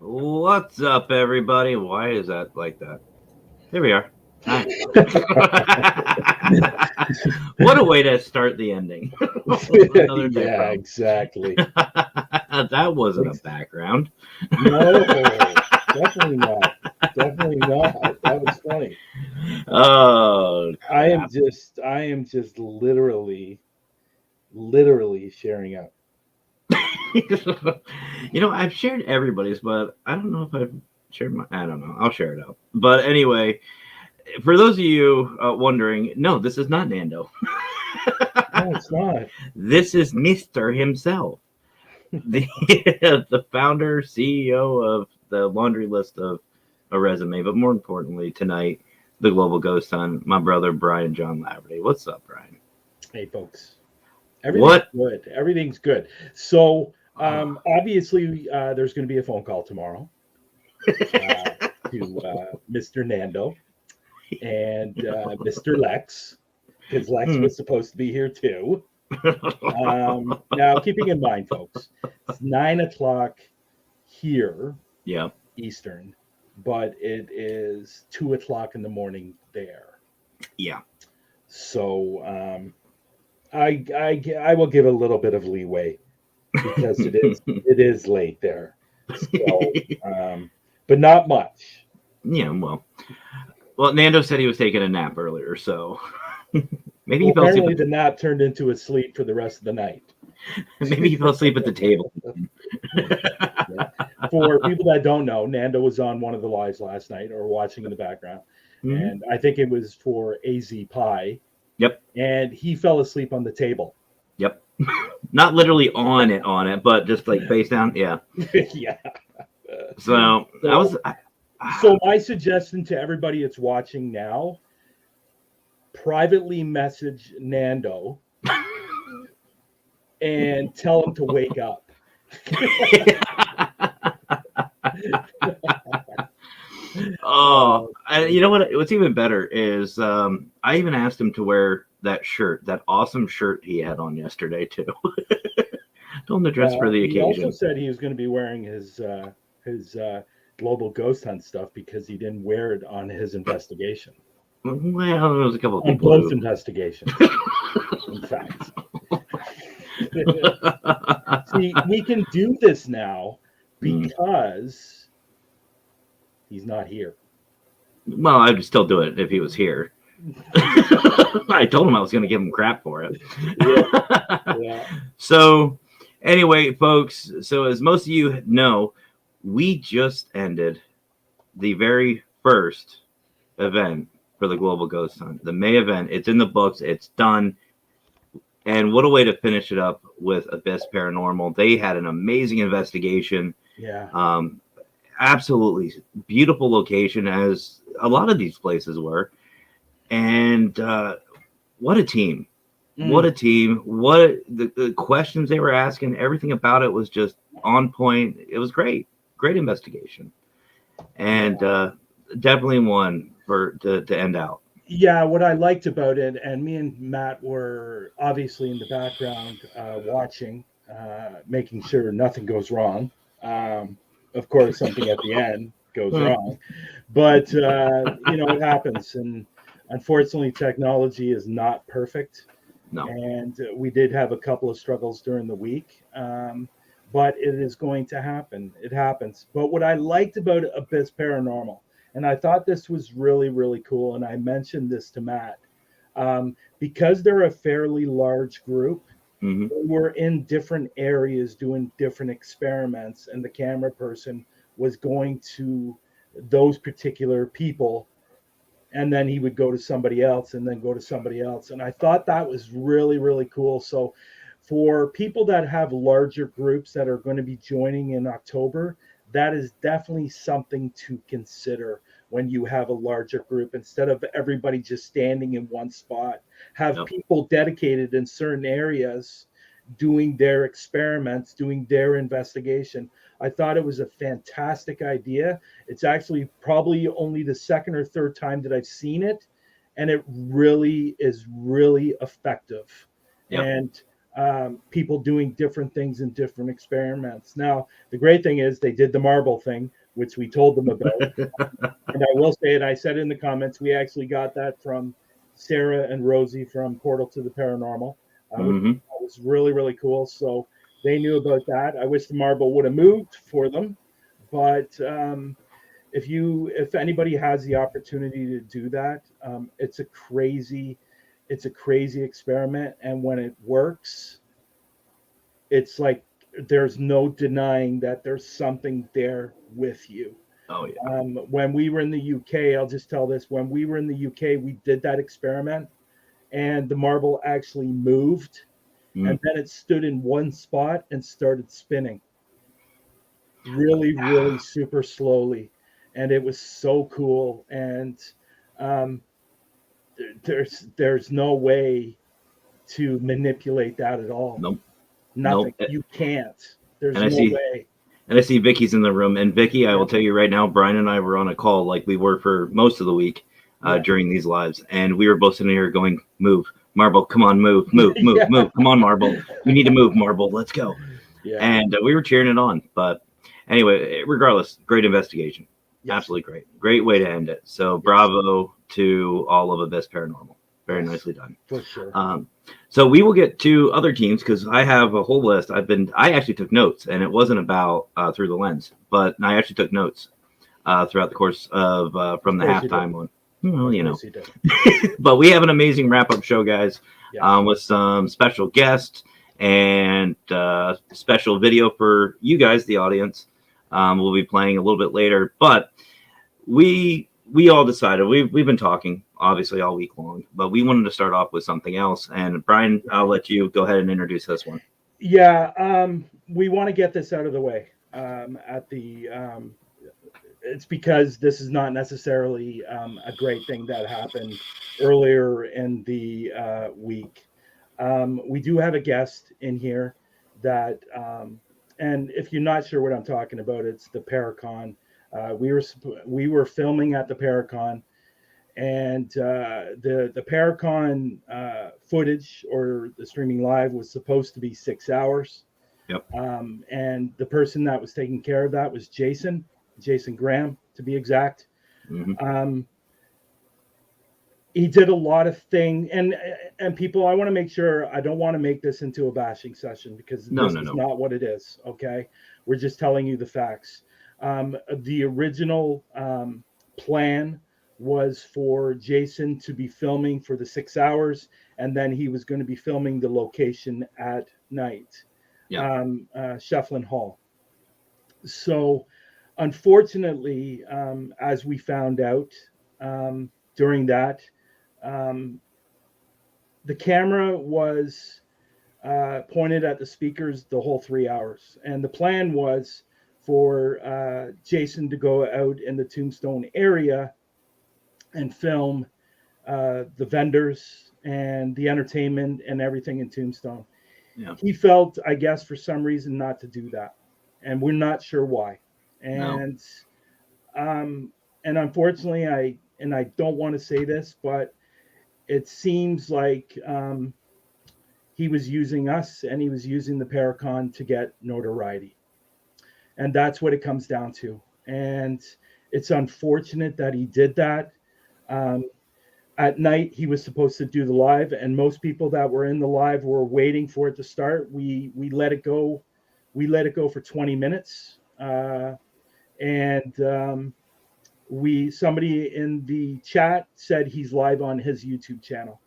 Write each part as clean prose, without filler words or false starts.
What's up, everybody? Why is that like that? Here we are. Hi. What a way to start the ending. Yeah, exactly. That wasn't a background. No, definitely not. Definitely not. That was funny. Oh, I am just literally sharing out. I've shared everybody's, but I don't know if I've shared my. I don't know. I'll share it out. But anyway, for those of you wondering, no, this is not Nando. No, it's not. This is Mr. himself, the founder, CEO of the laundry list of a resume. But more importantly, tonight, the Global Ghost Hunt, my brother Bryan John Laverty. What's up, Bryan? Hey, folks. Everything's good. So, Oh. obviously, there's going to be a phone call tomorrow to Mr. Nando and Mr. Lex, because Lex was supposed to be here too. Now, keeping in mind, folks, it's 9:00 here, Yeah. Eastern, but it is 2:00 in the morning there. Yeah. So, I will give a little bit of leeway because it is late there. So, but not much. Yeah. Well, Nando said he was taking a nap earlier, so maybe he fell Apparently asleep. The nap turned into a sleep for the rest of the night. Maybe he fell asleep at the table. Yeah. For people that don't know, Nando was on one of the lives last night or watching in the background, and I think it was for AZ Pie. Yep. And he fell asleep on the table. Yep. Not literally on it, but just like face down. Yeah. Yeah. So my suggestion to everybody that's watching now, privately message Nando and tell him to wake up. Oh, you know what? What's even better is I even asked him to wear that shirt, that awesome shirt he had on yesterday too. Told him to dress for the occasion. He also said he was going to be wearing his Global Ghost Hunt stuff because he didn't wear it on his investigation. Well, there was a couple of people both investigations, in fact. See, we can do this now because he's not here. Well, I'd still do it if he was here. I told him I was going to give him crap for it. Yeah. So, anyway, folks, so as most of you know, we just ended the very first event for the Global Ghost Hunt, the May event. It's in the books. It's done. And what a way to finish it up with Abyss Paranormal. They had an amazing investigation. Yeah. Absolutely beautiful location, as a lot of these places were. And what a team. What a team. What the questions they were asking, everything about it was just on point. It was great. Great investigation. And definitely one to end out. Yeah, what I liked about it, and me and Matt were obviously in the background watching, making sure nothing goes wrong. Of course, something at the end goes wrong, but it happens. And unfortunately, technology is not perfect. No. And we did have a couple of struggles during the week. but it is going to happen. It happens. But what I liked about Abyss Paranormal, and I thought this was really, really cool, and I mentioned this to Matt, because they're a fairly large group, Hmm. we're in different areas doing different experiments, and the camera person was going to those particular people, and then he would go to somebody else and then go to somebody else. And I thought that was really, really cool. So for people that have larger groups that are going to be joining in October, that is definitely something to consider when you have a larger group. Instead of everybody just standing in one spot, have Yep. people dedicated in certain areas doing their experiments, doing their investigation. I thought it was a fantastic idea. It's actually probably only the second or third time that I've seen it, and it really is really effective. Yep. And people doing different things in different experiments. Now, the great thing is they did the marble thing, which we told them about. And I will say it, I said in the comments, we actually got that from Sarah and Rosie from Portal to the Paranormal, which Hmm. was really, really cool. So they knew about that. I wish the marble would have moved for them, but if anybody has the opportunity to do that, it's a crazy experiment, and when it works, it's like there's no denying that there's something there with you. Oh yeah. When we were in the UK, I'll just tell this: when we were in the UK, we did that experiment, and the marble actually moved, Mm. and then it stood in one spot and started spinning really, really super slowly, and it was so cool. And um, there's no way to manipulate that at all. Nope. Nothing. Nope. You can't. There's And I no see way. And I see Vicky's in the room. And Vicky, I Yeah, will tell you right now, Brian and I were on a call like we were for most of the week yeah, during these lives. And we were both sitting here going, move, Marble, come on, move, move, move, yeah, move. Come on, Marble. You need to move, Marble. Let's go. yeah. And we were cheering it on. But anyway, regardless, great investigation. Yes, Absolutely great. Great way to end it. So yes, bravo to all of Abyss Paranormal. Very yes, nicely done. for sure. So we will get to other teams because I have a whole list. I actually took notes, and it wasn't about Through the Lens, but I actually took notes throughout the course of Of from the course you did. halftime on. Well, Of you know, course you did. but we have an amazing wrap-up show, guys, Yes. with some special guests and special video for you guys, the audience. We'll be playing a little bit later, but we all decided we've been talking obviously all week long, but we wanted to start off with something else. And Brian, I'll let you go ahead and introduce this one. Yeah, we want to get this out of the way. At the It's because this is not necessarily a great thing that happened earlier in the week. We do have a guest in here that, and if you're not sure what I'm talking about, it's the Paracon. We were filming at the Paracon, and the Paracon footage or the streaming live was supposed to be 6 hours. Yep. And the person that was taking care of that was Jason Graham, to be exact. Mm-hmm. Um, he did a lot of things, and people, I want to make sure I don't want to make this into a bashing session because No, this no, is no. not what it is. Okay, we're just telling you the facts. The original plan was for Jason to be filming for the 6 hours, and then he was going to be filming the location at night, Yeah. Shefflin Hall. So, unfortunately, as we found out during that, um, the camera was pointed at the speakers the whole 3 hours. And the plan was for Jason to go out in the Tombstone area and film the vendors and the entertainment and everything in Tombstone. Yeah. He felt, I guess, for some reason not to do that. And we're not sure why. No. And um, and unfortunately, I don't want to say this, but it seems like he was using us and he was using the Paracon to get notoriety. And that's what it comes down to. And it's unfortunate that he did that. Um, at night, he was supposed to do the live, and most people that were in the live were waiting for it to start. We let it go We let it go for 20 minutes. And somebody in the chat said he's live on his YouTube channel.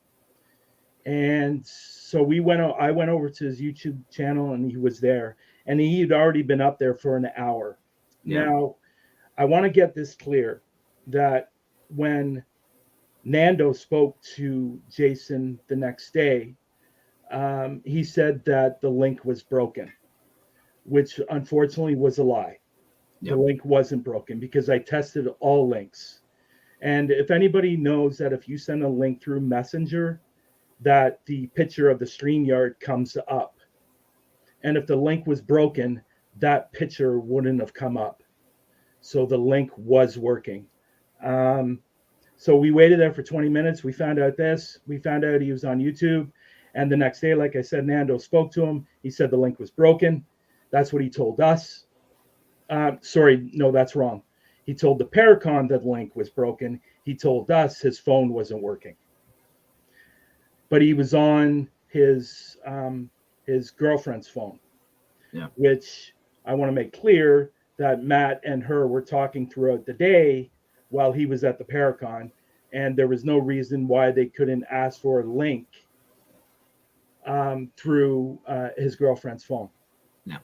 And so I went over to his YouTube channel, and he was there, and he had already been up there for an hour. Yeah. Now, I want to get this clear, that when Nando spoke to Jason the next day, he said that the link was broken, which unfortunately was a lie. Yep. The link wasn't broken, because I tested all links. And if anybody knows that if you send a link through Messenger, that the picture of the StreamYard comes up. And if the link was broken, that picture wouldn't have come up. So the link was working. So we waited there for 20 minutes. We found out this. We found out he was on YouTube. And the next day, like I said, Nando spoke to him. He said the link was broken. That's what he told us. Sorry, no, that's wrong. He told the Paracon that the link was broken. He told us his phone wasn't working. But he was on his girlfriend's phone, which I want to make clear that Matt and her were talking throughout the day while he was at the Paracon, and there was no reason why they couldn't ask for a link through his girlfriend's phone. No.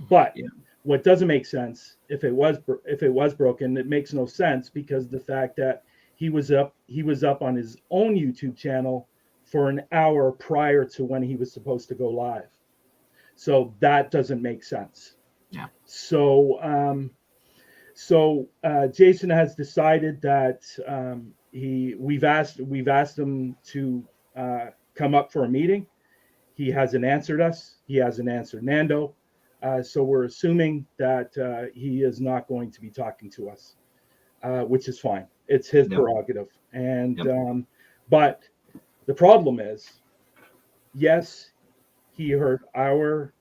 But what doesn't make sense, if it was broken, it makes no sense, because the fact that he was up on his own YouTube channel for an hour prior to when he was supposed to go live. So that doesn't make sense. Yeah. So Jason has decided that we've asked him to come up for a meeting. He hasn't answered us. He hasn't answered Nando. So we're assuming that he is not going to be talking to us, which is fine. It's his prerogative. And but the problem is, yes, he heard our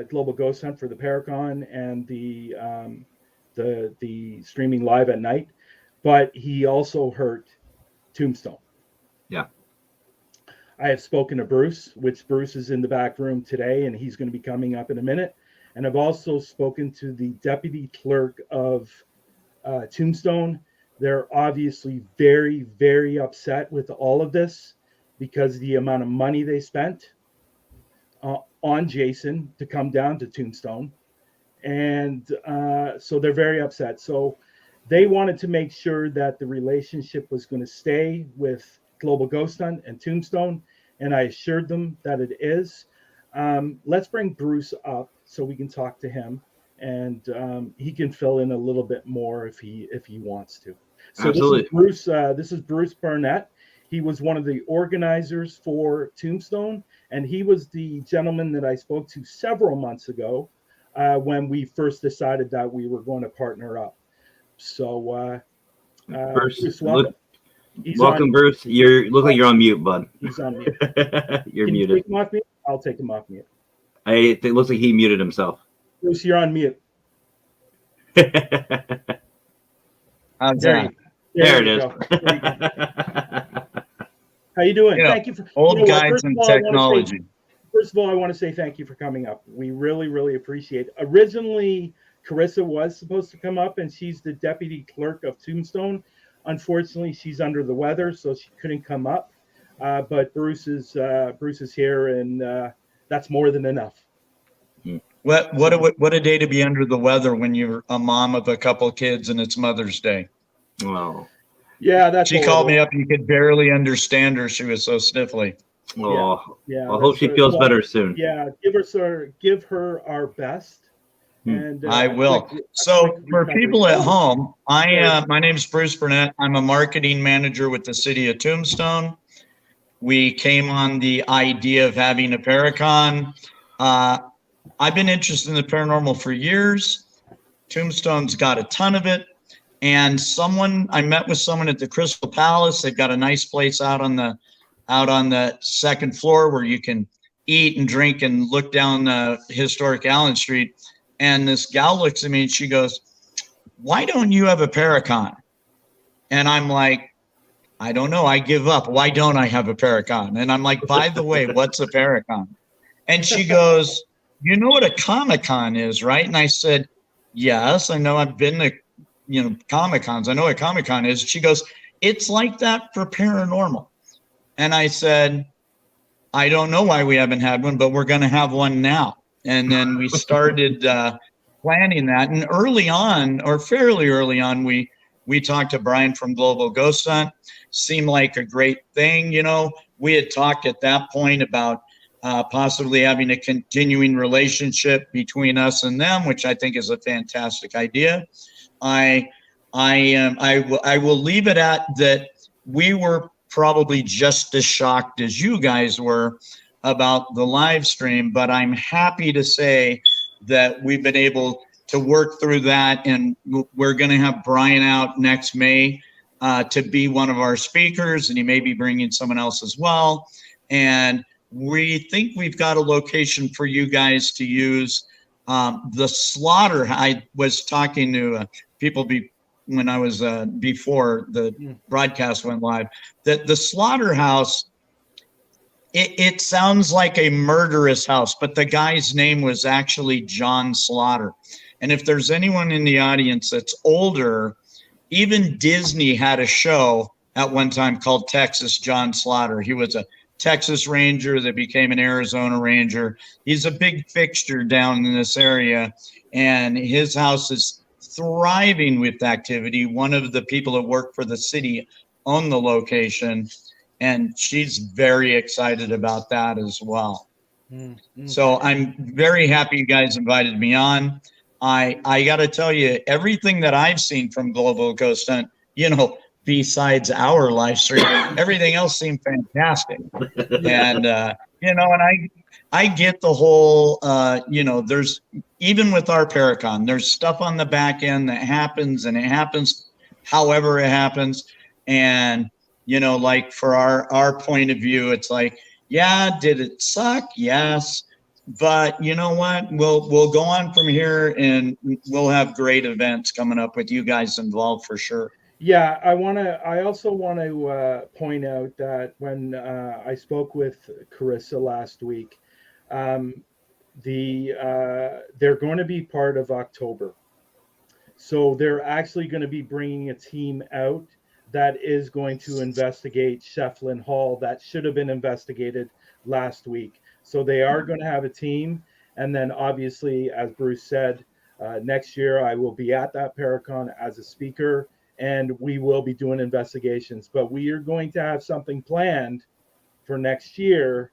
Global Ghost Hunt for the Paracon and the streaming live at night, but he also heard Tombstone. Yeah. I have spoken to Bruce, which Bruce is in the back room today, and he's going to be coming up in a minute. And I've also spoken to the deputy clerk of Tombstone. They're obviously very, very upset with all of this, because the amount of money they spent on Jason to come down to Tombstone. And so they're very upset. So they wanted to make sure that the relationship was going to stay with Global Ghost Hunt and Tombstone. And I assured them that it is. Let's bring Bruce up so we can talk to him, and he can fill in a little bit more if he wants to. So Absolutely. This is Bruce Barnett. He was one of the organizers for Tombstone, and he was the gentleman that I spoke to several months ago when we first decided that we were going to partner up. So, Bruce, welcome. Welcome, Bruce. You look like you're on mute, bud. He's on mute. You're Can muted. You take him off mute? I'll take him off mute. It looks like he muted himself. Bruce, you're on mute. There it is. How you doing? Thank you for old guides and technology. First of all, I want to say thank you for coming up. We really, really appreciate it. Originally, Carissa was supposed to come up, and she's the deputy clerk of Tombstone. Unfortunately, she's under the weather, so she couldn't come up. But Bruce is here, and that's more than enough. What a day to be under the weather when you're a mom of a couple kids and it's Mother's Day. Wow. Yeah, she called me up. You could barely understand her. She was so sniffly. Oh, yeah. I hope she feels better soon. Yeah, give her our best. And I will. So for people at home, my name is Bruce Burnett. I'm a marketing manager with the city of Tombstone. We came on the idea of having a Paracon. I've been interested in the paranormal for years. Tombstone's got a ton of it. And I met with someone at the Crystal Palace. They've got a nice place out on the second floor where you can eat and drink and look down the historic Allen Street. And this gal looks at me and she goes, "Why don't you have a Paracon?" And I'm like, "I don't know. I give up. Why don't I have a Paracon?" And I'm like, "By the way, what's a Paracon?" And she goes, you know what a Comic-Con is, right? And I said, yes, I know. I've been to, Comic-Cons. I know what Comic-Con is. She goes, it's like that for paranormal. And I said, I don't know why we haven't had one, but we're going to have one now. And then we started planning that. And early on, or fairly early on, we talked to Bryan from Global Ghost Hunt. Seemed like a great thing. We had talked at that point about possibly having a continuing relationship between us and them, which I think is a fantastic idea. I will leave it at that. We were probably just as shocked as you guys were about the live stream, but I'm happy to say that we've been able to work through that, and we're going to have Bryan out next May to be one of our speakers, and he may be bringing someone else as well. And we think we've got a location for you guys to use. The slaughter, I was talking to people when I was before the broadcast went live, that the slaughterhouse, it sounds like a murderous house, but the guy's name was actually John Slaughter. And if there's anyone in the audience that's older, even Disney had a show at one time called Texas John Slaughter. He was a Texas Ranger that became an Arizona Ranger. He's a big fixture down in this area, and his house is thriving with activity. One of the people that work for the city own the location, and she's very excited about that as well. Mm-hmm. So I'm very happy you guys invited me on. I got to tell you, everything that I've seen from Global Ghost Hunt, besides our live stream, everything else seemed fantastic. And, and I get the whole, there's, even with our Paracon, there's stuff on the back end that happens, and it happens however it happens. And, like for our point of view, it's like, yeah, did it suck? Yes. But you know what? We'll go on from here, and we'll have great events coming up with you guys involved for sure. Yeah, I also want to point out that when I spoke with Carissa last week, they're going to be part of October. So they're actually going to be bringing a team out that is going to investigate Shefflin Hall that should have been investigated last week. So they are going to have a team. And then obviously, as Bruce said, next year I will be at that Paracon as a speaker, and we will be doing investigations. But we are going to have something planned for next year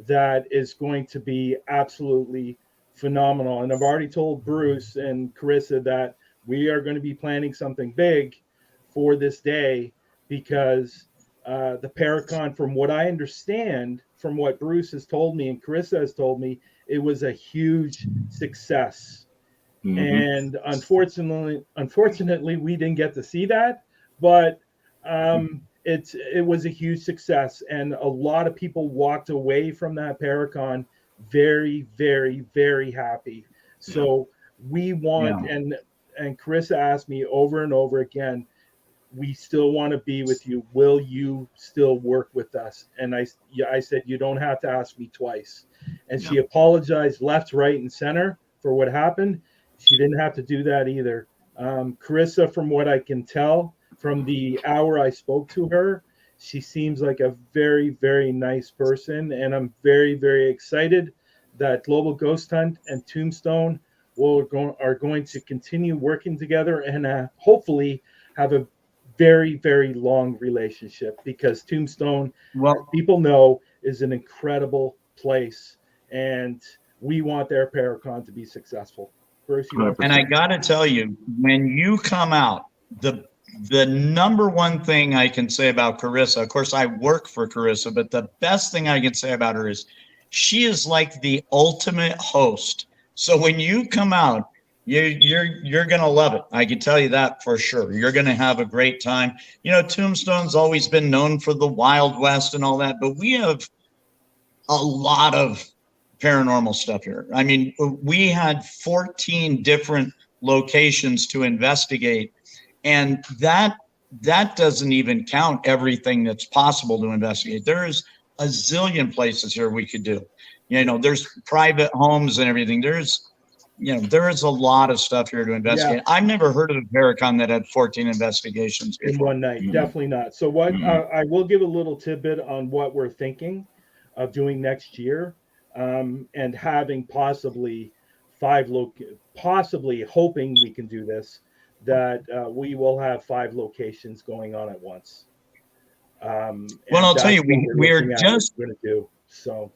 that is going to be absolutely phenomenal. And I've already told Bruce and Carissa that we are going to be planning something big for this day, because the Paracon, from what I understand, from what Bruce has told me and Carissa has told me, it was a huge success. Mm-hmm. And unfortunately, we didn't get to see that, but it was a huge success, and a lot of people walked away from that Paracon very, very, very happy. So we want, and Carissa asked me over and over again, we still want to be with you. Will you still work with us? And I said, you don't have to ask me twice. And she apologized left, right, and center for what happened. She didn't have to do that either. Carissa, from what I can tell, from the hour I spoke to her, she seems like a very, very nice person. And I'm very, very excited that Global Ghost Hunt and Tombstone are going to continue working together, and hopefully have a very, very long relationship, because Tombstone, people know, is an incredible place, and we want their Paracon to be successful. Bruce, and I got to tell you, when you come out, the number one thing I can say about Carissa, of course I work for Carissa, but the best thing I can say about her is she is like the ultimate host. So when you come out, you're going to love it. I can tell you that for sure. You're going to have a great time. Tombstone's always been known for the Wild West and all that, but we have a lot of paranormal stuff here. I mean, we had 14 different locations to investigate, and that doesn't even count everything that's possible to investigate. There's a zillion places here we could do. there's private homes and everything. There is a lot of stuff here to investigate. I've never heard of a Paracon that had 14 investigations in one night. Definitely not. So what I will give a little tidbit on what we're thinking of doing next year, and having possibly possibly hoping we can do this, that we will have 5 locations going on at once. Well, I'll tell you, we're just going to do. So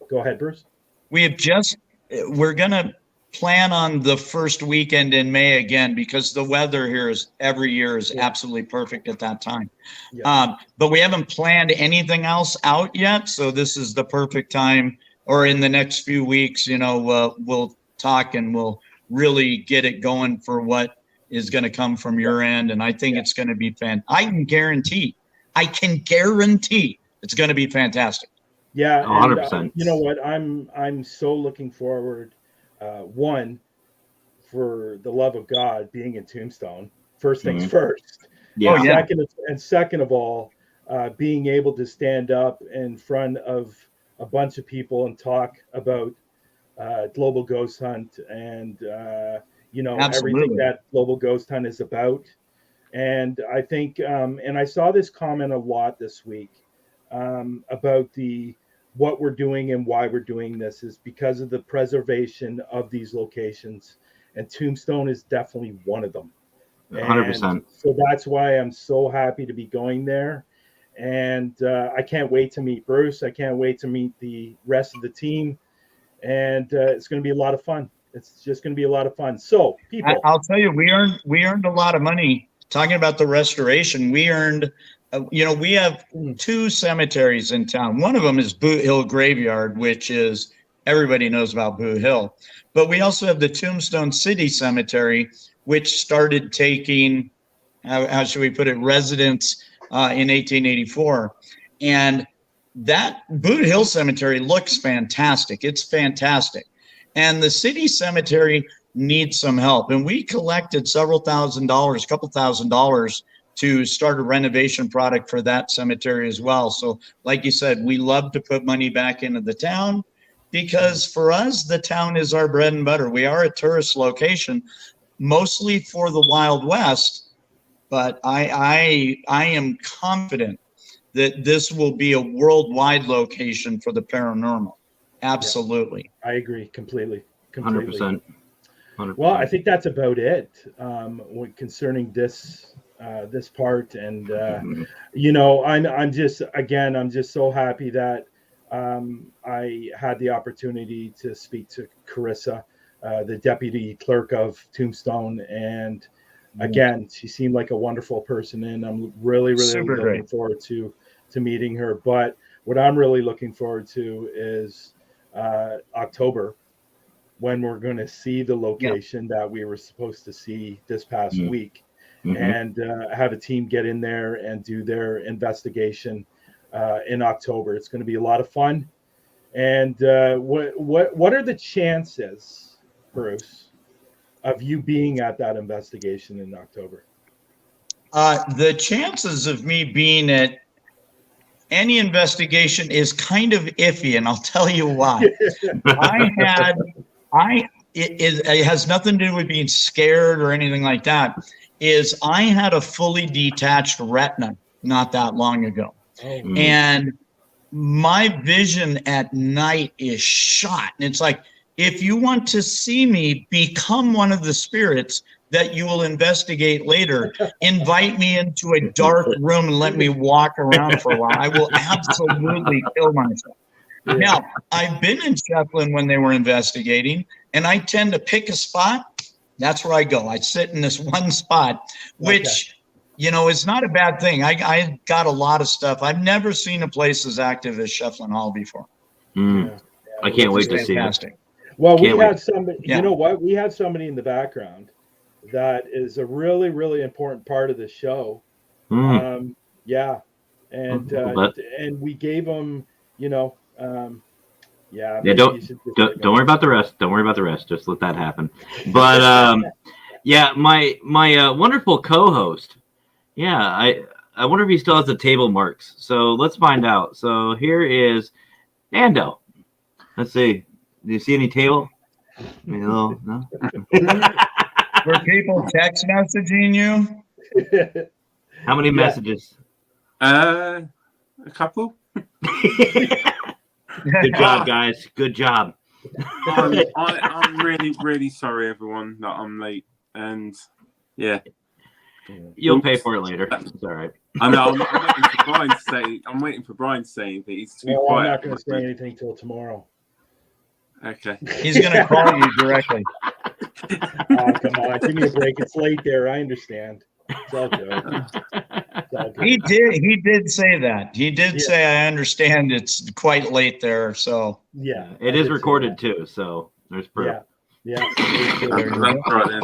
go ahead, Bruce. We're going to plan on the first weekend in May again, because the weather here every year is absolutely perfect at that time. But we haven't planned anything else out yet. So this is the perfect time, or in the next few weeks, we'll talk and we'll really get it going for what is going to come from your end. And I think it's going to be I can guarantee it's going to be fantastic. Yeah. 100%. You know what? I'm so looking forward. One, for the love of God, being in Tombstone, first things first. Second of all, being able to stand up in front of a bunch of people and talk about Global Ghost Hunt and everything that Global Ghost Hunt is about. And I think, and I saw this comment a lot this week about what we're doing and why we're doing this is because of the preservation of these locations, and Tombstone is definitely one of them. 100%. So that's why I'm so happy to be going there. And I can't wait to meet Bruce. I can't wait to meet the rest of the team. And it's going to be a lot of fun. It's just going to be a lot of fun. So people, I'll tell you, we earned a lot of money talking about the restoration. We earned, we have 2 cemeteries in town. One of them is Boot Hill Graveyard, which is, everybody knows about Boot Hill. But we also have the Tombstone City Cemetery, which started taking, how should we put it, residents in 1884. And that Boot Hill Cemetery looks fantastic. It's fantastic. And the city cemetery needs some help. And we collected several $1,000s, a couple $1,000 to start a renovation product for that cemetery as well. So like you said, we love to put money back into the town, because for us, the town is our bread and butter. We are a tourist location, mostly for the Wild West, but I am confident that this will be a worldwide location for the paranormal. Absolutely. I agree completely. 100%. Well, I think that's about it concerning this part. And I'm just so happy that I had the opportunity to speak to Carissa, the deputy clerk of Tombstone, and again, she seemed like a wonderful person, and I'm really looking forward to meeting her. But what I'm really looking forward to is October, when we're going to see the location that we were supposed to see this past week, and have a team get in there and do their investigation in October. It's going to be a lot of fun. And what are the chances, Bruce, of you being at that investigation in October? The chances of me being at any investigation is kind of iffy, and I'll tell you why. It has nothing to do with being scared or anything like that. I had a fully detached retina not that long ago. And my vision at night is shot. And it's like, if you want to see me become one of the spirits that you will investigate later, invite me into a dark room and let me walk around for a while. I will absolutely kill myself. Now, I've been in Shefflin when they were investigating, and I tend to pick a spot. That's where I go. I sit in this one spot, which, is not a bad thing. I got a lot of stuff. I've never seen a place as active as Shefflin Hall before. I can't wait to see it. Well, we have somebody, you know what? We have somebody in the background that is a really, really important part of the show. And we gave them, don't worry about the rest. Don't worry about the rest. Just let that happen. But my wonderful co-host. I wonder if he still has the table marks. So let's find out. So here is Nando. Let's see. Do you see any table? Maybe a little, no? Were people text messaging you? How many messages? A couple. Good job, guys. Good job. I'm really, really sorry, everyone, that I'm late. And yeah, You'll pay for it later. It's all right. I know. I'm waiting for Bryan to say. I'm waiting for Bryan to say anything. He's too Well, I'm quiet. not going to say anything till tomorrow. Okay. He's going to call you directly. Oh, come on, give me a break. It's late there. I understand. It's all good. It's all good. He did say that. He did say, I understand it's quite late there. So Yeah, It is recorded too, so there's proof. Yeah. That's right then.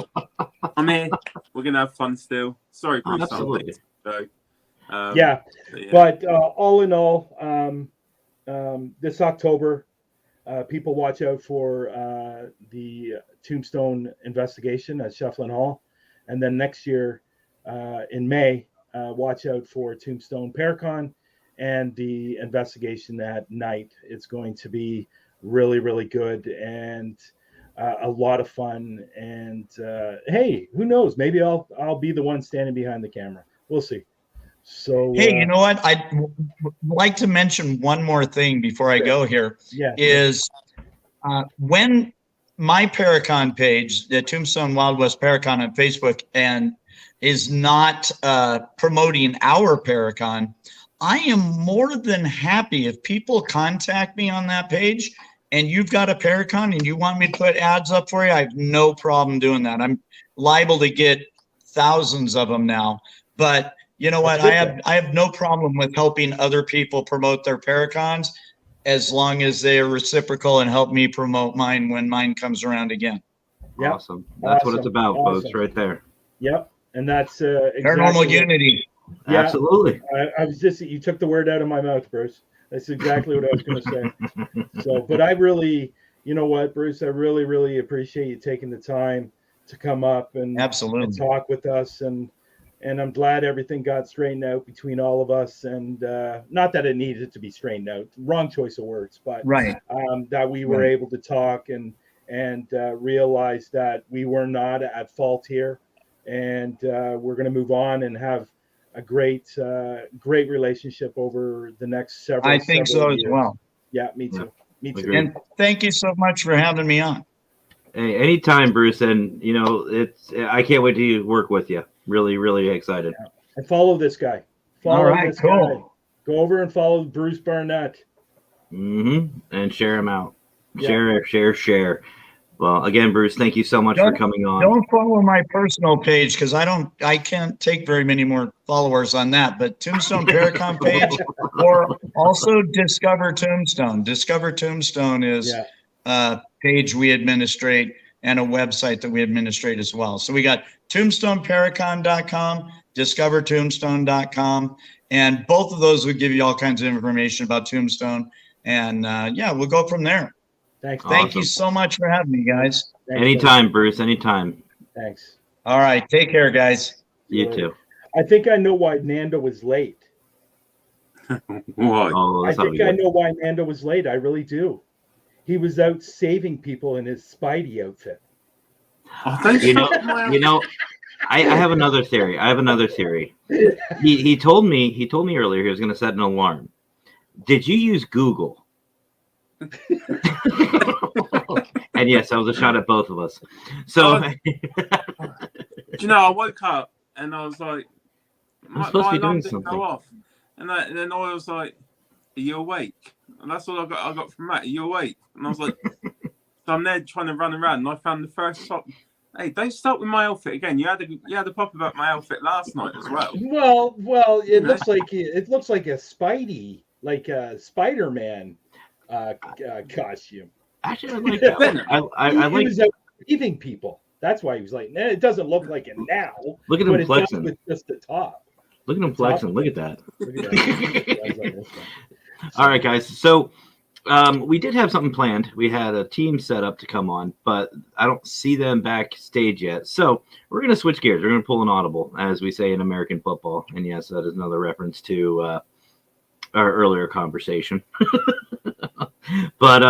I'm here. We're gonna have fun still. Sorry, Bruce. Absolutely. But all in all, this October, people watch out for the Tombstone investigation at Shufflin Hall, and then next year in May, watch out for Tombstone Paracon and the investigation at night. It's going to be really, really good and a lot of fun. And hey, who knows? Maybe I'll be the one standing behind the camera. We'll see. So hey, you know what? I'd like to mention one more thing before I go here. Is when my Paracon page, the Tombstone Wild West Paracon on Facebook, and is not promoting our Paracon, I am more than happy if people contact me on that page and you've got a Paracon and you want me to put ads up for you. I have no problem doing that. I'm liable to get thousands of them now, but you know what? I have no problem with helping other people promote their Paracons as long as they are reciprocal and help me promote mine when mine comes around again. Yep. Awesome. That's what it's about, folks, right there. Yep. And that's paranormal unity. Yeah, absolutely. I was just, you took the word out of my mouth, Bruce. That's exactly what I was going to say. So, but I really, you know what, Bruce, I really, really appreciate you taking the time to come up and talk with us. And I'm glad everything got straightened out between all of us. And not that it needed to be straightened out, wrong choice of words, but that we were able to talk and realize that we were not at fault here. And we're going to move on and have a great relationship over the next several. I think so years. as well. Yeah, me too. Me too. Agreed. And thank you so much for having me on. Hey, anytime, Bruce. And you know, I can't wait to work with you. Really, really excited. Yeah. And follow this guy. Follow this guy. Go over and follow Bruce Barnett. And share him out. Share. Well, again, Bruce, thank you so much for coming on. Don't follow my personal page because I can't take very many more followers on that. But Tombstone Paracon page, or also Discover Tombstone. Discover Tombstone is a page we administrate and a website that we administrate as well. So we got tombstoneparacon.com, discovertombstone.com, and both of those will give you all kinds of information about Tombstone. And we'll go from there. Thanks. Thank you so much for having me, guys. Anytime, Bruce. Anytime. Thanks. All right. Take care, guys. You too. I think I know why Nando was late. Why? Oh, I think I know why Nando was late. I really do. He was out saving people in his Spidey outfit. You know, I have another theory. He told me earlier he was going to set an alarm. Did you use Google? And yes, that was a shot at both of us. So, I woke up and I was like, I'm supposed to be doing alarm didn't something. go off. And then I was like, are you awake? And that's all I got from Matt. Are you awake? And I was like, so I'm there trying to run around, and I found the first shot. Hey, don't start with my outfit again. You had a pop about my outfit last night as well. Well, it looks like a Spidey, like a Spider-Man costume. Actually, I like that. I like. He was out saving people. That's why he was like, it doesn't look like it now. Look at him flexing with just the top. Look at him flexing. Look at that. All right, guys. So we did have something planned. We had a team set up to come on, but I don't see them backstage yet. So we're going to switch gears. We're going to pull an audible, as we say in American football. And yes, that is another reference to our earlier conversation. But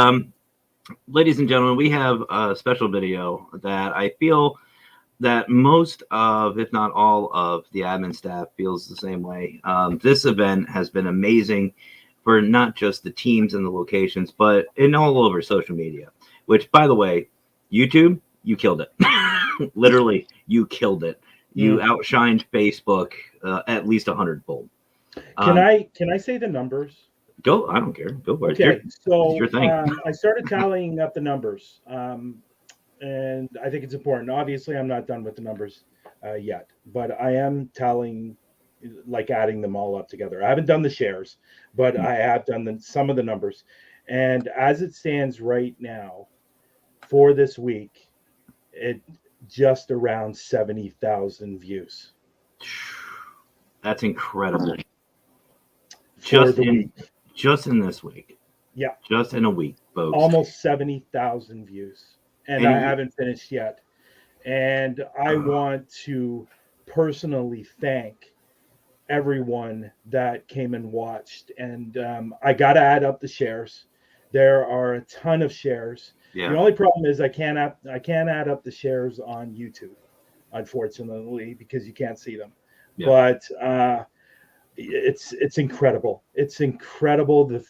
ladies and gentlemen, we have a special video that I feel that most of, if not all of, the admin staff feels the same way. This event has been amazing for not just the teams and the locations, but in all over social media, which, by the way, YouTube, you killed it. Literally, you killed it. You outshined Facebook at least 100-fold. Can I say the numbers? Go. I don't care. Go for it. Okay, so your thing. I started tallying up the numbers, and I think it's important. Obviously, I'm not done with the numbers yet, but I am tallying, like adding them all up together. I haven't done the shares, but I have done some of the numbers. And as it stands right now, for this week, it just around 70,000 views. That's incredible. For the week. Just in this week. Yeah. Just in a week, folks. Almost 70,000 views. And I haven't finished yet. And I want to personally thank everyone that came and watched. And I got to add up the shares. There are a ton of shares. Yeah. The only problem is I can't add up the shares on YouTube, unfortunately, because you can't see them. Yeah. But it's incredible. It's incredible. The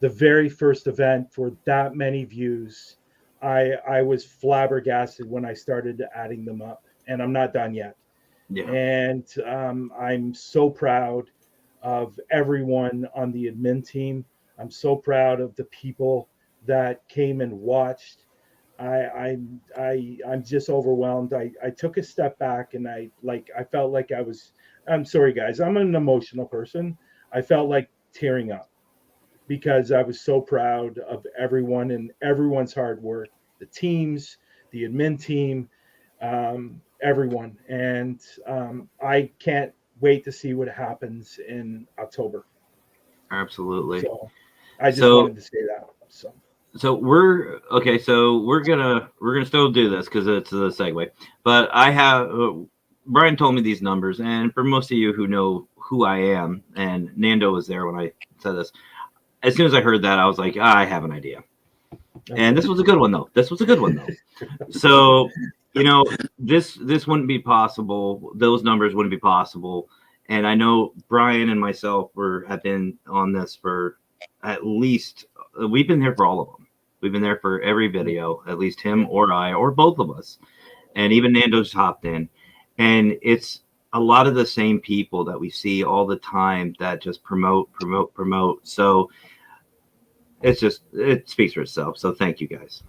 very first event for that many views. I was flabbergasted when I started adding them up, and I'm not done yet. Yeah. And I'm so proud of everyone on the admin team. I'm so proud of the people that came and watched. I'm just overwhelmed. I took a step back and I felt like I'm sorry guys, I'm an emotional person. I felt like tearing up because I was so proud of everyone and everyone's hard work, the teams, the admin team, everyone. And I can't wait to see what happens in October. Absolutely. So I just wanted to say that. So we're okay. So we're gonna still do this because it's a segue. But I have Bryan told me these numbers, and for most of you who know who I am, and Nando was there when I said this. As soon as I heard that, I was like, I have an idea. And this was a good one though. So this wouldn't be possible. Those numbers wouldn't be possible. And I know Bryan and myself have been on this for at least. We've been there for all of them. We've been there for every video, at least him or I, or both of us. And even Nando's hopped in. And it's a lot of the same people that we see all the time that just promote. So it speaks for itself. So thank you guys.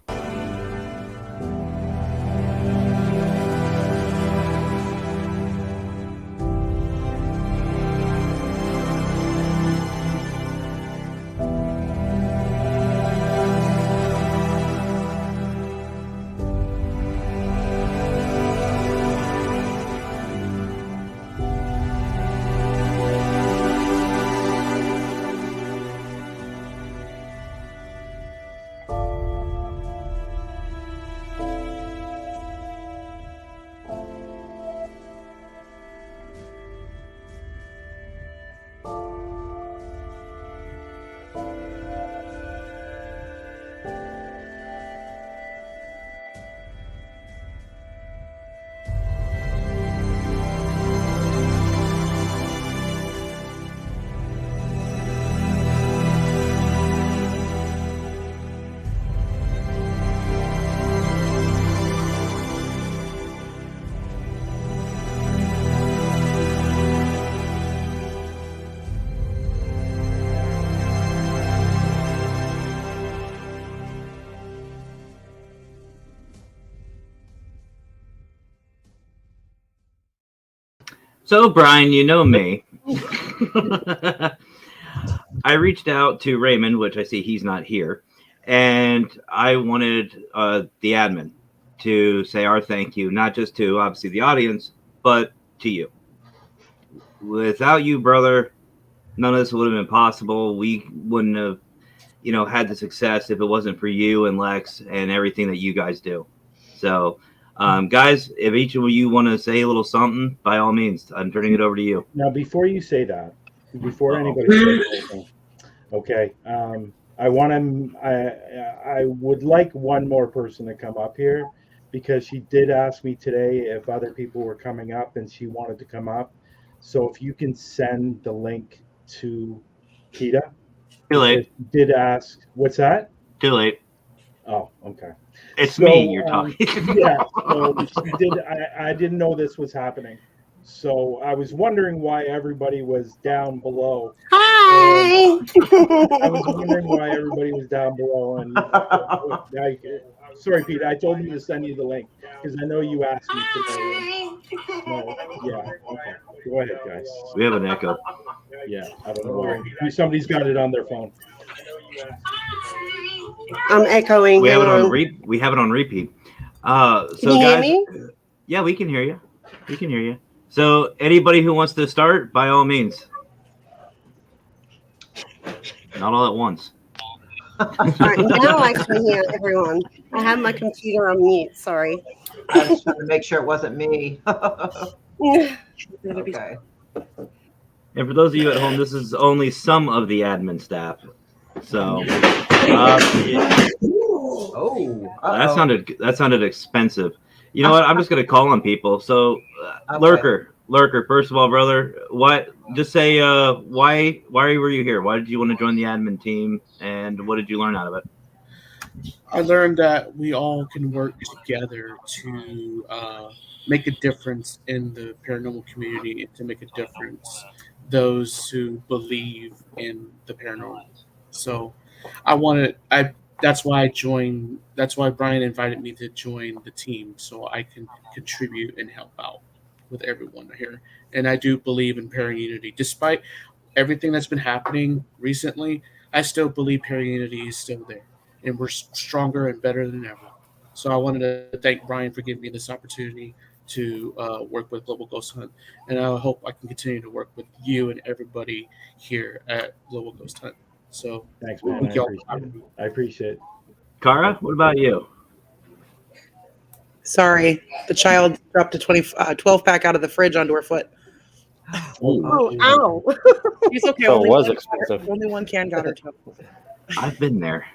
So, Bryan, you know me. I reached out to Raymond, which I see he's not here, and I wanted the admin to say our thank you, not just to, obviously, the audience, but to you. Without you, brother, none of this would have been possible. We wouldn't have, had the success if it wasn't for you and Lex and everything that you guys do. So... guys, if each of you want to say a little something, by all means, I'm turning it over to you. Now, before you say that, before anybody says anything, okay, I want to. I would like one more person to come up here because she did ask me today if other people were coming up and she wanted to come up. So if you can send the link to Kita, Too late. because she did ask. What's that? Too late. Oh, okay. It's So, me you're talking. Yeah. So she did. I didn't know this was happening. So I was wondering why everybody was down below. Hi. I was wondering why everybody was down below. And sorry, Pete. I told you to send you the link because I know you asked me today. No, yeah. Okay. Go ahead, guys. We have an echo. Yeah. I don't know why. Somebody's got it on their phone. I'm echoing. We have it Hang on we have it on repeat. So Can you hear guys, me? yeah, we can hear you. We can hear you. So anybody who wants to start, by all means. Not all at once. All right, now I can hear everyone. I have my computer on mute. Sorry. I was trying to make sure it wasn't me. Okay. And for those of you at home, this is only some of the admin staff. So that sounded expensive. You know what? I'm just gonna call on people. So Okay. Lurker. First of all, brother, what? Just say why were you here? Why did you want to join the admin team? And what did you learn out of it? I learned that we all can work together to make a difference in the paranormal community and to make a difference those who believe in the paranormal. So that's why I joined. That's why Bryan invited me to join the team so I can contribute and help out with everyone here. And I do believe in Paraunity. Despite everything that's been happening recently, I still believe Paraunity is still there. And we're stronger and better than ever. So I wanted to thank Bryan for giving me this opportunity to work with Global Ghost Hunt. And I hope I can continue to work with you and everybody here at Global Ghost Hunt. So Thanks, man. I appreciate it. Kara, what about you? Sorry, the child dropped a 12 pack out of the fridge onto her foot. Oh, ow. It's okay. So it was expensive. Only one can got her toe. I've been there.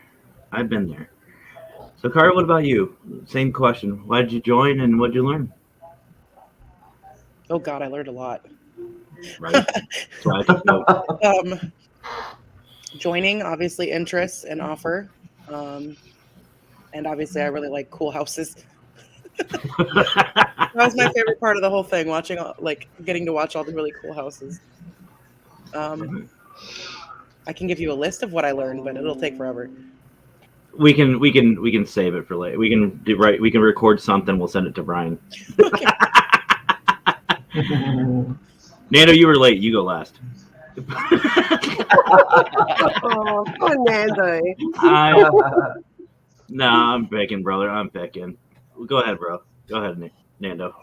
So Kara, what about you? Same question. Why did you join and what did you learn? Oh God, I learned a lot. Right. That's why I took note. Joining, obviously, interests and offer. And obviously, I really like cool houses. That was my favorite part of the whole thing, watching, getting to watch all the really cool houses. I can give you a list of what I learned, but it'll take forever. We can save it for later. We can record something. We'll send it to Bryan. Okay. Nando, you were late. You go last. Oh, poor Nando. No, I'm picking, brother. I'm picking. Go ahead, bro. Go ahead, Nando.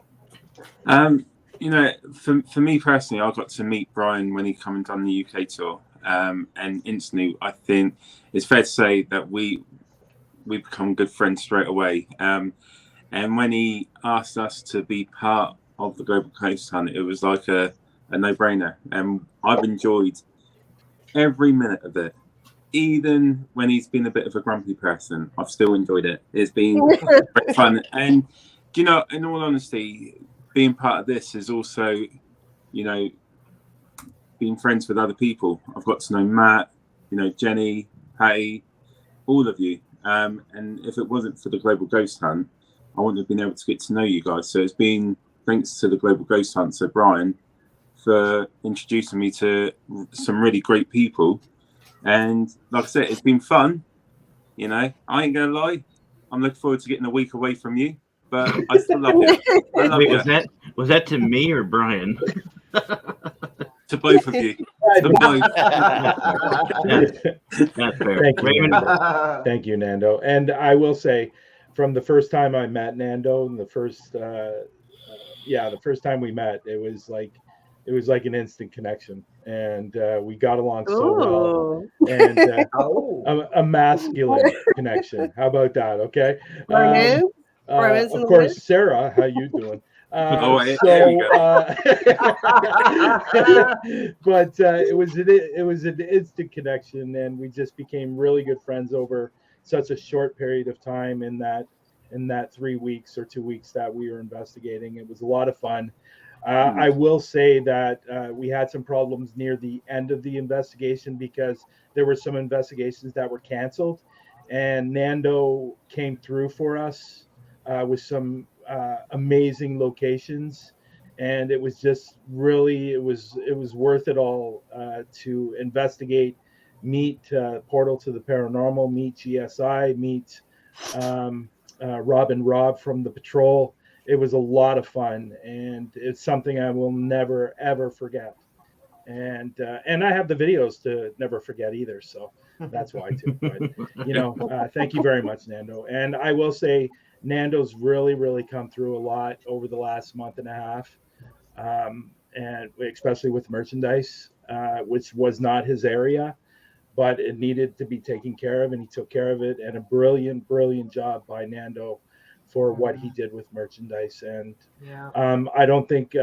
You know, for me personally, I got to meet Bryan when he came and done the UK tour, and instantly, I think it's fair to say that we become good friends straight away. And when he asked us to be part of the Global Ghost Hunt, it was like a no-brainer, and I've enjoyed every minute of it. Even when he's been a bit of a grumpy person, I've still enjoyed it. It's been very fun. And, you know, in all honesty, being part of this is also, you know, being friends with other people. I've got to know Matt, you know, Jenny, Patty, all of you. And if it wasn't for the Global Ghost Hunt, I wouldn't have been able to get to know you guys. So it's been thanks to the Global Ghost Hunt, so Bryan, for introducing me to some really great people. And like I said, it's been fun. You know, I ain't gonna lie. I'm looking forward to getting a week away from you, but I still love you. I love you. Was that to me or Bryan? To both of you. To both. That's fair. Thank you, Nando. Thank you, Nando. And I will say, from the first time I met Nando, and the first time we met, it was like an instant connection, and we got along so well, and a masculine connection. How about that? Okay. Of course, Sarah, how you doing? There Oh, we go. But it was an instant connection, and we just became really good friends over such a short period of time in that 3 weeks or 2 weeks that we were investigating. It was a lot of fun. I will say that we had some problems near the end of the investigation because there were some investigations that were canceled, and Nando came through for us with some amazing locations, and it was just really it was worth it all to investigate, meet Portal to the Paranormal, meet GSI, meet Rob and Rob from the patrol. It was a lot of fun, and it's something I will never ever forget. And I have the videos to never forget either, so that's why too. But thank you very much, Nando. And I will say, Nando's really come through a lot over the last month and a half, and especially with merchandise, which was not his area, but it needed to be taken care of, and he took care of it. And a brilliant job by Nando for what he did with merchandise. And I don't think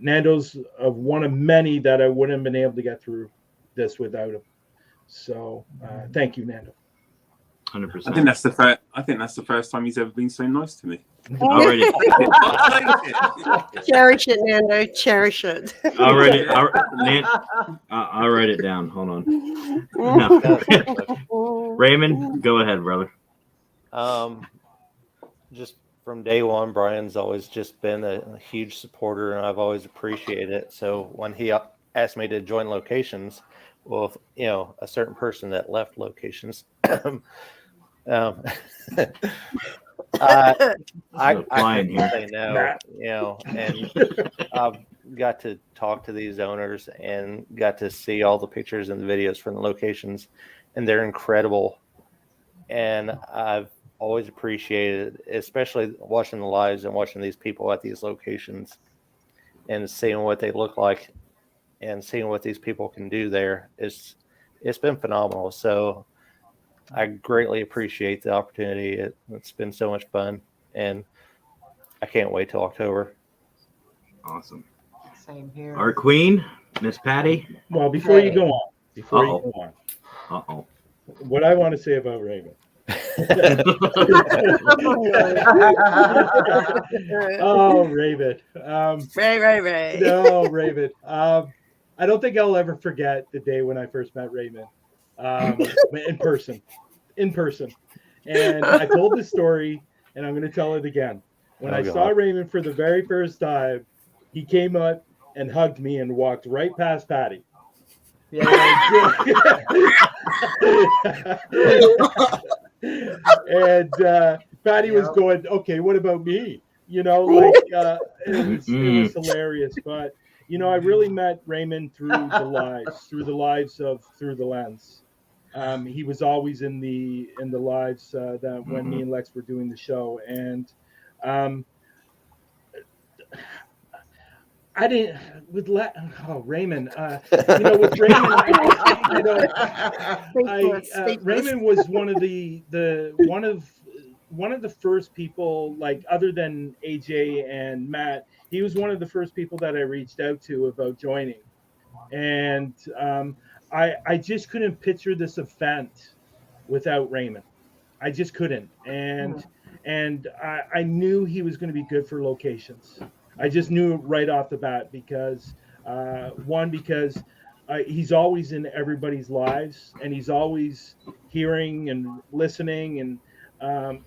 Nando's one of many that I wouldn't have been able to get through this without him. So thank you, Nando. 100%. I think that's the first time he's ever been so nice to me. Already. Cherish it, Nando. Cherish it. I'll write it down. Hold on. No. Raymond, go ahead, brother. Just from day one, Bryan's always just been a huge supporter, and I've always appreciated it. So when he asked me to join locations, well, a certain person that left locations, I couldn't say no, and I've got to talk to these owners and got to see all the pictures and the videos from the locations, and they're incredible. And I've always appreciated, especially watching the lives and watching these people at these locations and seeing what they look like and seeing what these people can do there. It's been phenomenal. So I greatly appreciate the opportunity. It's been so much fun, and I can't wait till October. Awesome. Same here. Our queen, Miss Patty. Well, before you go on, what I want to say about Raymond. Oh, Raven. Right. No, Raven. I don't think I'll ever forget the day when I first met Raymond in person. And I told this story, and I'm going to tell it again. When I saw Raymond for the very first time, he came up and hugged me and walked right past Patty. Yeah. And Patty was going, okay, what about me? It was hilarious. But I really met Raymond through the lives of Through the Lens. He was always in the lives that when me and Lex were doing the show, and I didn't with Raymond. With Raymond, Raymond was one of the first people, like other than AJ and Matt. He was one of the first people that I reached out to about joining, and I just couldn't picture this event without Raymond. I just couldn't, and I knew he was going to be good for locations. I just knew right off the bat because he's always in everybody's lives, and he's always hearing and listening, and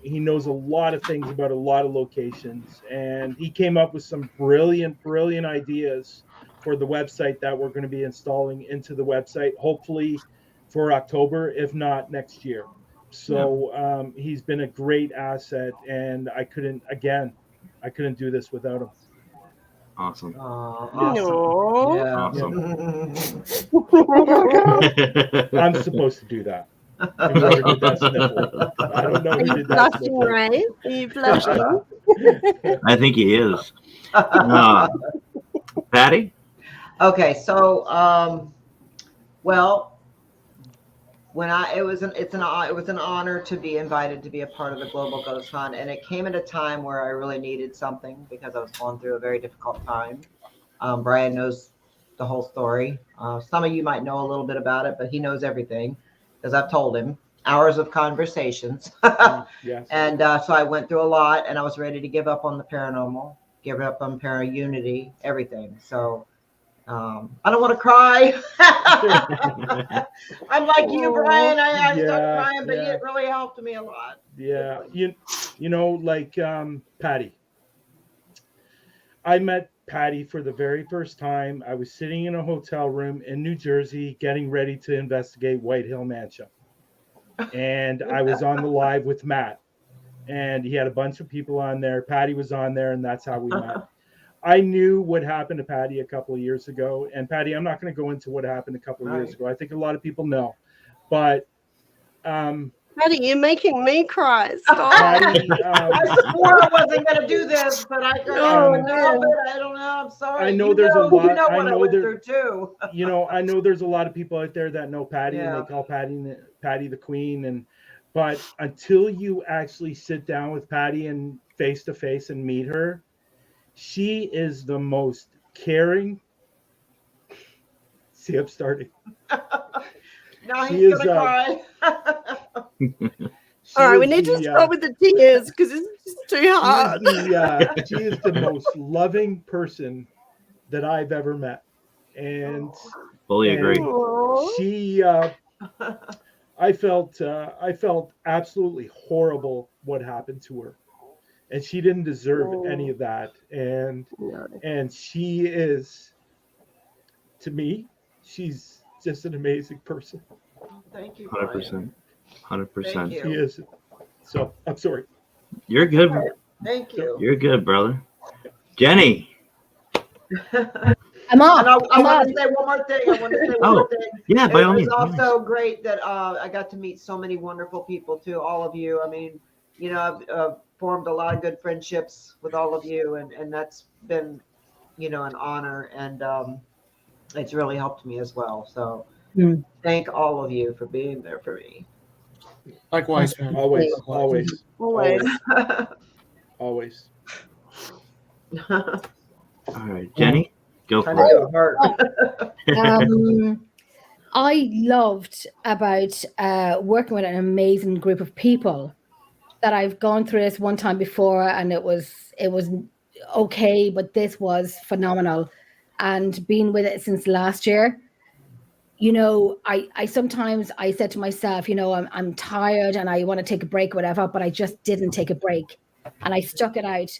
he knows a lot of things about a lot of locations. And he came up with some brilliant ideas for the website that we're going to be installing into the website, hopefully for October, if not next year. So he's been a great asset, and I couldn't do this without him. Awesome. Awesome. Yeah. Awesome. I'm supposed to do that. Whoever did that sniffle. I don't know who did that Blushing, sniffle. right? Are you blushing? I think he is. Patty? Okay, so well, it was an honor to be invited to be a part of the Global Ghost Hunt, and it came at a time where I really needed something because I was going through a very difficult time. Bryan knows the whole story. Some of you might know a little bit about it, but he knows everything because I've told him hours of conversations. Yes. And so I went through a lot, and I was ready to give up on the paranormal, give up on para-unity, everything. So I don't want to cry. I'm like you, Bryan. I started crying, but it really helped me a lot. Yeah, you know, like Patty. I met Patty for the very first time. I was sitting in a hotel room in New Jersey, getting ready to investigate White Hill Mansion, and I was on the live with Matt, and he had a bunch of people on there. Patty was on there, and that's how we met. I knew what happened to Patty a couple of years ago. And Patty, I'm not going to go into what happened a couple of years ago. I think a lot of people know. But Patty, you're making me cry. Stop. Patty, I swore I wasn't going to do this, but I don't know. I'm sorry. I know there's a lot. You know what I went through too. You know, I know there's a lot of people out there that know Patty, and they call Patty the Queen. But until you actually sit down with Patty and face to face and meet her, she is the most caring. See, I'm starting. Now he's going to cry. All right, we need to start with the tears because it's just too hard. She is the most loving person that I've ever met. And fully agree. She, I felt absolutely horrible what happened to her. And she didn't deserve any of that. And she is, to me, she's just an amazing person. Thank you. 100%. 100%. She is. So I'm sorry. You're good. Thank you. You're good, brother. Jenny. I want to say one more thing. Yeah, by all means. It was also great that I got to meet so many wonderful people too. All of you. I mean, you know, I've formed a lot of good friendships with all of you, and that's been, you know, an honor, and it's really helped me as well. So thank all of you for being there for me. Likewise, man. Always. All right, Jenny, go for it. I loved about working with an amazing group of people that I've gone through this one time before, and it was okay, but this was phenomenal. And being with it since last year, you know, I sometimes I said to myself, you know, I'm tired and I want to take a break, whatever, but I just didn't take a break, and I stuck it out.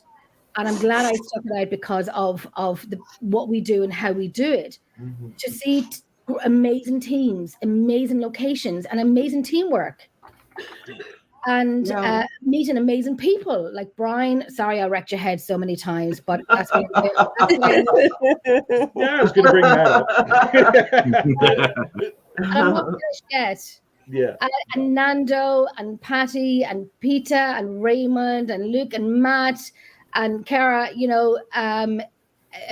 And I'm glad I stuck it out because of what we do and how we do it. Mm-hmm. To see amazing teams, amazing locations, and amazing teamwork. And meeting amazing people like Bryan. Sorry, I wrecked your head so many times, but that's what I was going to bring that up. I'm not finished yet. Yeah. And Nando and Patty and Peter and Raymond and Luke and Matt and Kara, you know,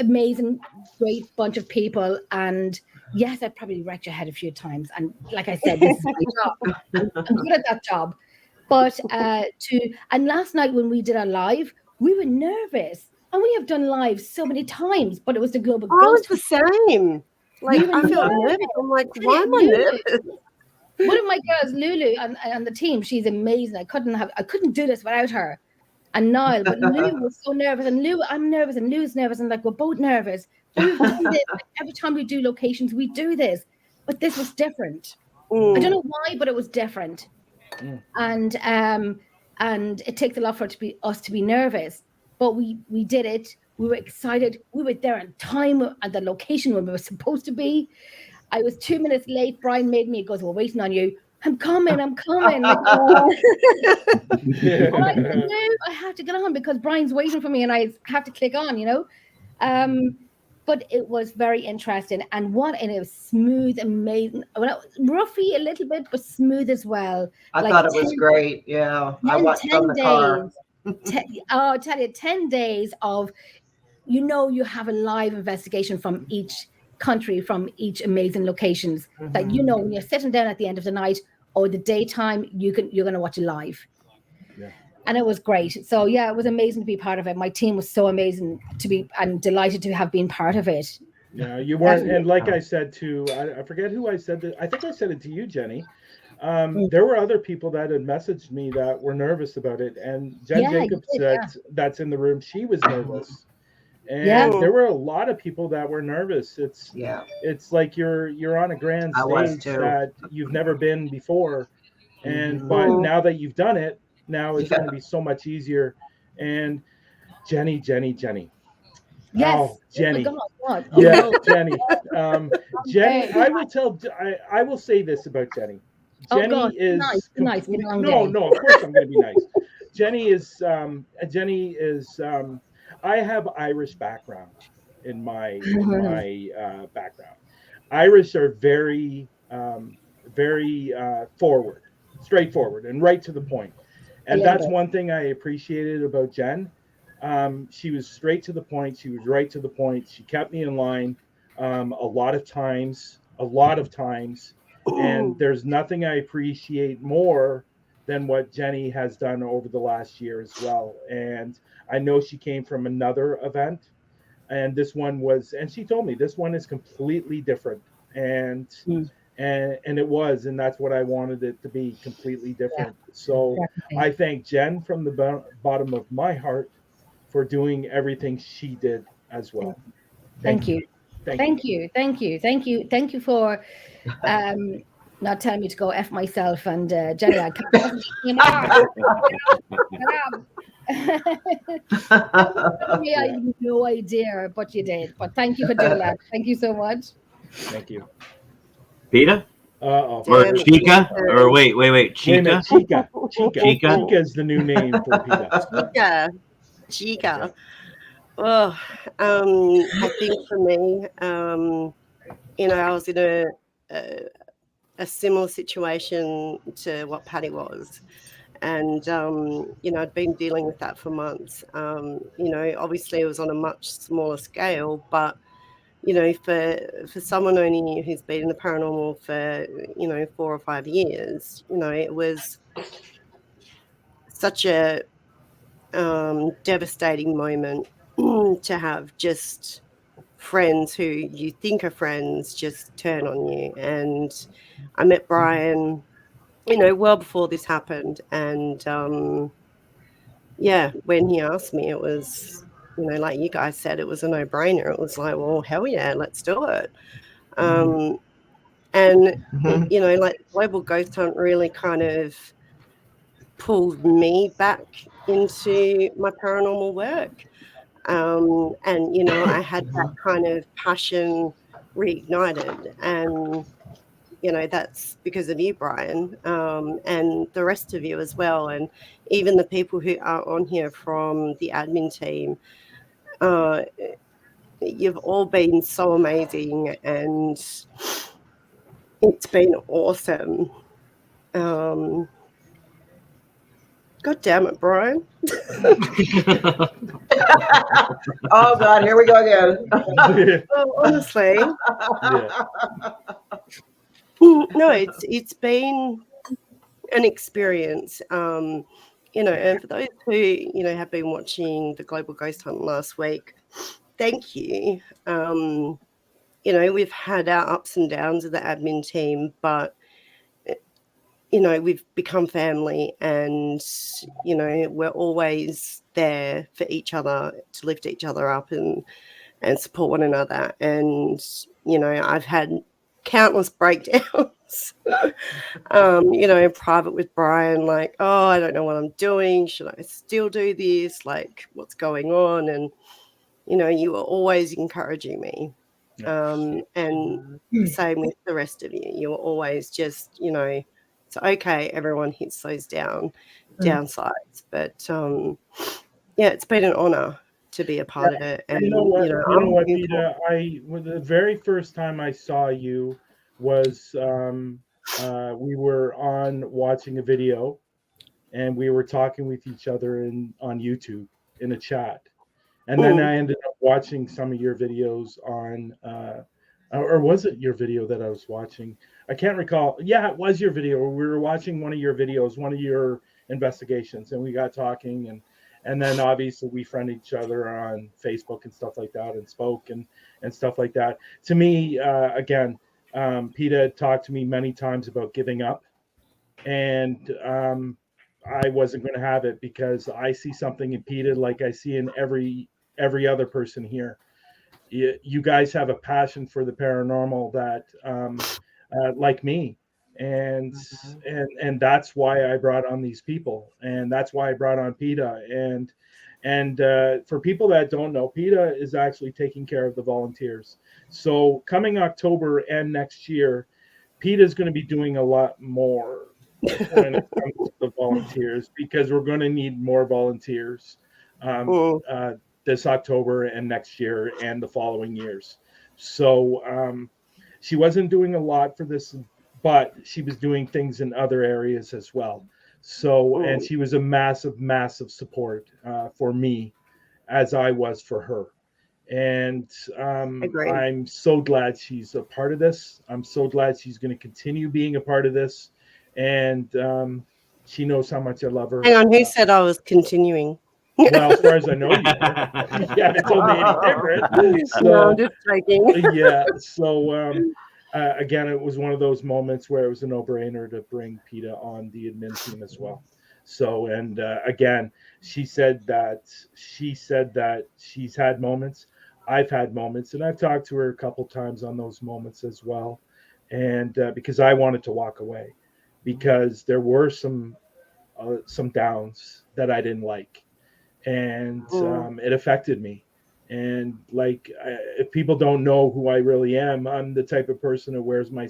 amazing, great bunch of people. And yes, I probably wrecked your head a few times. And like I said, this is my job. I'm good at that job. But and last night when we did our live, we were nervous. And we have done live so many times, but it was the Global Ghost. It's the same. Like, I feel nervous. I'm like, why am I nervous? One of my girls, Lulu, on the team, she's amazing. I couldn't do this without her. And Niall, but Lou was so nervous. And Lou, I'm nervous, and Lou's nervous. And like, we're both nervous. We've done this. Like, every time we do locations, we do this. But this was different. I don't know why, but it was different. And it takes a lot for us to be nervous, but we did it. We were excited. We were there on time at the location where we were supposed to be. I was 2 minutes late. Bryan made me. He goes, "We're waiting on you." I'm coming. Like, I have to get on because Bryan's waiting for me, and I have to click on. You know. But it was very interesting, and it was smooth, amazing. Well, roughy a little bit, but smooth as well. I thought it was great. Yeah, I watched from the car. I'll tell you, 10 days of, you know, you have a live investigation from each country, from each amazing locations. That, you know, when you're sitting down at the end of the night, or the daytime, you're going to watch it live. Yeah. And it was great. So yeah, it was amazing to be part of it. My team was so amazing to be, and delighted to have been part of it. Yeah, you weren't, and like I said to, I forget who I said that. I think I said it to you, Jenny. There were other people that had messaged me that were nervous about it, and Jen Jacobs, that's in the room, she was nervous, and there were a lot of people that were nervous. It's like you're on a grand stage that you've never been before, and but now that you've done it, now it's going to be so much easier. And Jenny. Yes. Oh, Jenny. Oh my God. Yeah, Jenny. Jenny, I will say this about Jenny. Jenny is nice. No, of course I'm going to be nice. Jenny is I have Irish background in my background. Irish are very forward, straightforward, and right to the point. And that's one thing I appreciated about Jen. She was straight to the point. She was right to the point. She kept me in line a lot of times. And there's nothing I appreciate more than what Jenny has done over the last year as well. And I know she came from another event, and this one was, and she told me this one is completely different. And it was, and that's what I wanted it to be, completely different. So I thank Jen from the bottom of my heart for doing everything she did as well. Thank you for not telling me to go F myself. And Jenny, I can't anymore. I have no idea, but you did. But thank you for doing that. Thank you so much. Thank you. Peter? Or Chica? Or wait, Chica? Chica is the new name for Peter. Chica. Well, I think for me, I was in a similar situation to what Patty was. And, I'd been dealing with that for months. Obviously it was on a much smaller scale, but, for someone only who's been in the paranormal for, 4 or 5 years, it was such a devastating moment to have just friends who you think are friends just turn on you. And I met Bryan, well before this happened. And when he asked me, it was, like you guys said, it was a no-brainer. It was like, well, hell yeah, let's do it. Like Global Ghost Hunt really kind of pulled me back into my paranormal work. I had that kind of passion reignited, and that's because of you, Bryan, and the rest of you as well, and even the people who are on here from the admin team. You've all been so amazing, and it's been awesome. God damn it, Bryan. Oh God, here we go again. Well, honestly, no, it's been an experience. And for those who have been watching the Global Ghost Hunt last week, thank you. We've had our ups and downs of the admin team, but we've become family, and we're always there for each other to lift each other up and support one another. And I've had countless breakdowns in private with Bryan, like, oh, I don't know what I'm doing, should I still do this, like, what's going on? And you were always encouraging me. And same with the rest of you. You were always just, it's okay, everyone hits those downsides. But it's been an honor to be a part of it. And you know what, Peter? The very first time I saw you was we were watching a video, and we were talking with each other on YouTube in a chat. And then I ended up watching some of your videos on, or was it your video that I was watching? I can't recall. Yeah, it was your video. We were watching one of your videos, one of your investigations, and we got talking, and then obviously we friend each other on Facebook and stuff like that, and spoke and stuff like that. To me, again, PETA talked to me many times about giving up, and I wasn't going to have it because I see something in PETA like I see in every other person here. You guys have a passion for the paranormal that like me, and that's why I brought on these people, and that's why I brought on PETA. And for people that don't know, PETA is actually taking care of the volunteers. So coming October and next year, PETA is going to be doing a lot more when it comes to the volunteers, because we're going to need more volunteers this October and next year and the following years. So she wasn't doing a lot for this, but she was doing things in other areas as well. So, and she was a massive, massive support for me, as I was for her. And I'm so glad she's a part of this. I'm so glad she's going to continue being a part of this. And she knows how much I love her. Hang on, who said I was continuing? Well, as far as I know, you haven't told me any different. So, no, I'm just joking. Yeah. So again, it was one of those moments where it was a no-brainer to bring PETA on the admin team as well. So, and again, she said that she's had moments. I've had moments, and I've talked to her a couple times on those moments as well. And because I wanted to walk away, because there were some downs that I didn't like, and it affected me. And like, if people don't know who I really am, I'm the type of person that wears my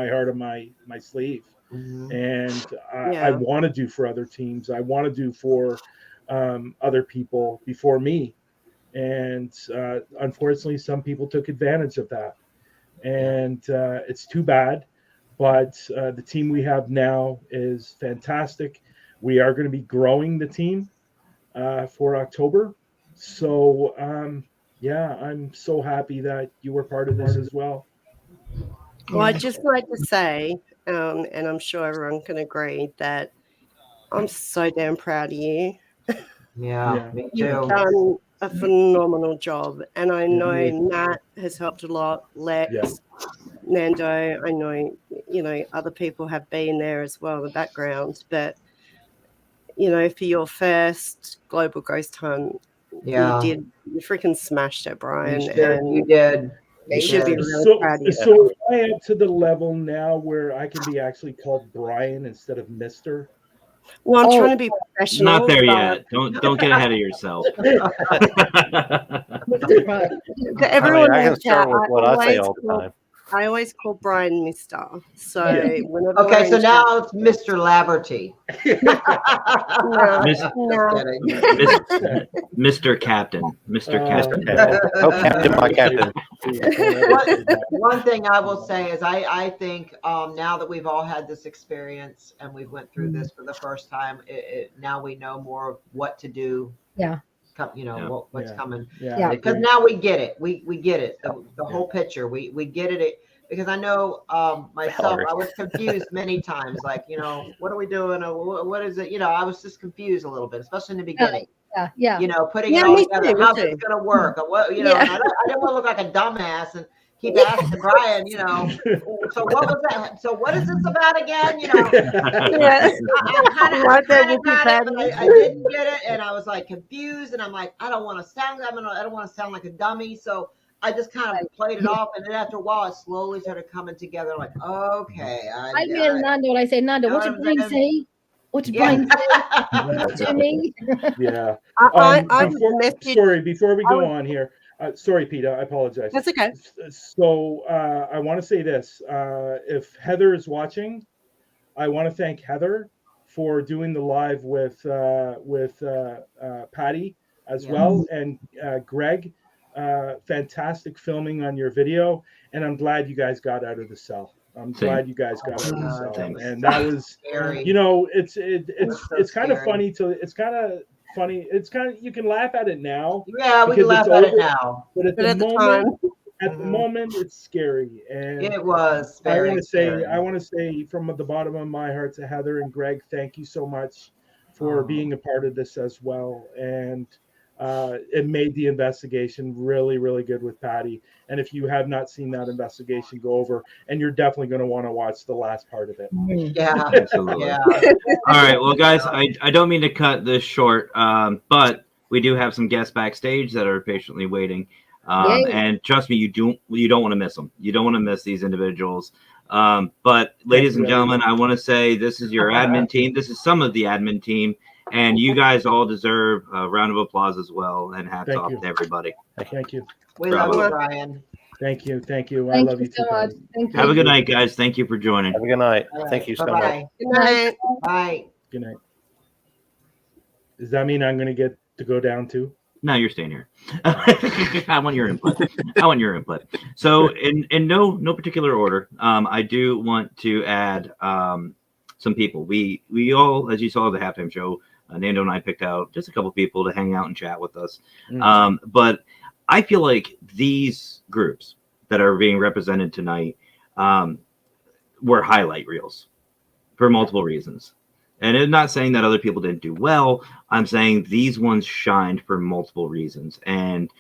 heart on my sleeve. And I want to do for other teams. I want to do for other people before me. And unfortunately, some people took advantage of that. And it's too bad. But the team we have now is fantastic. We are going to be growing the team for October. So, I'm so happy that you were part of this as well. Well, I'd just like to say, and I'm sure everyone can agree, that I'm so damn proud of you. Yeah, me too. You've done a phenomenal job. And I know Matt has helped a lot, Lex, Nando. I know, other people have been there as well in the background. But, for your first global ghost hunt, you freaking smashed it, Bryan. You did. You should be really proud of you. So am I up to the level now where I can be actually called Bryan instead of Mr.? Well, I'm trying to be professional. Not there yet. Don't get ahead of yourself. Everyone I can start with what I say all the time. I always call Bryan Mr. So whenever okay, so now it's Mr. Laverty. Mr. Captain. Mr. Captain. Oh, Captain, my Captain. One thing I will say is I think now that we've all had this experience and we went through this for the first time, now we know more of what to do. Yeah. What's coming. Yeah. Because now we get it. We get it. The whole picture. We get it. Because I know myself, I was confused many times. Like, what are we doing? Or what is it? I was just confused a little bit, especially in the beginning. Yeah. Putting it all together. How's it going to work? Or what? And I didn't want to look like a dumbass and keep asking Bryan, so what was that? So what is this about again? I didn't get it, and I was like confused, and I'm like, I don't want to sound like a dummy, so I just kind of played it off, and then after a while, it slowly started coming together. Like, okay, I get Nando, and I say, Nando, what did Bryan say? What did Bryan say to me? Yeah. Sorry, before we go on here. Sorry, PETA, I apologize. That's okay. So I want to say this. If Heather is watching, I want to thank Heather for doing the live with Patty as well. And Greg, fantastic filming on your video. And I'm glad you guys got out of the cell. Glad you guys got out of the cell. Thanks. And that was, scary. It's kind of funny it's kind of you can laugh at it now. Yeah, we can laugh at it now. But at the moment, at the moment, it's scary, and It was I very want to scary. say from the bottom of my heart to Heather and Greg, thank you so much for being a part of this as well. And it made the investigation really, really good with Patty. And if you have not seen that investigation, go over, and you're definitely going to want to watch the last part of it. Yeah, Absolutely. yeah. All right, well, guys, I don't mean to cut this short, but we do have some guests backstage that are patiently waiting. And trust me, you don't want to miss them. You don't want to miss these individuals. But ladies and gentlemen, I want to say this is your admin team. This is some of the admin team, and you guys all deserve a round of applause as well. And hats off to everybody. Thank you. We love you, Bryan. Thank you. I love you too. Much. Thank you. Have a good night, guys. Thank you for joining. Have a good night. All right. Thank you so Bye-bye. much. Good night. Bye. Good night. Does that mean I'm going to get to go down too? No, you're staying here. I want your input. So, in no particular order, I do want to add some people. We all, as you saw the halftime show, Nando and I picked out just a couple people to hang out and chat with us. But I feel like these groups that are being represented tonight were highlight reels for multiple reasons. And I'm not saying that other people didn't do well. I'm saying these ones shined for multiple reasons. And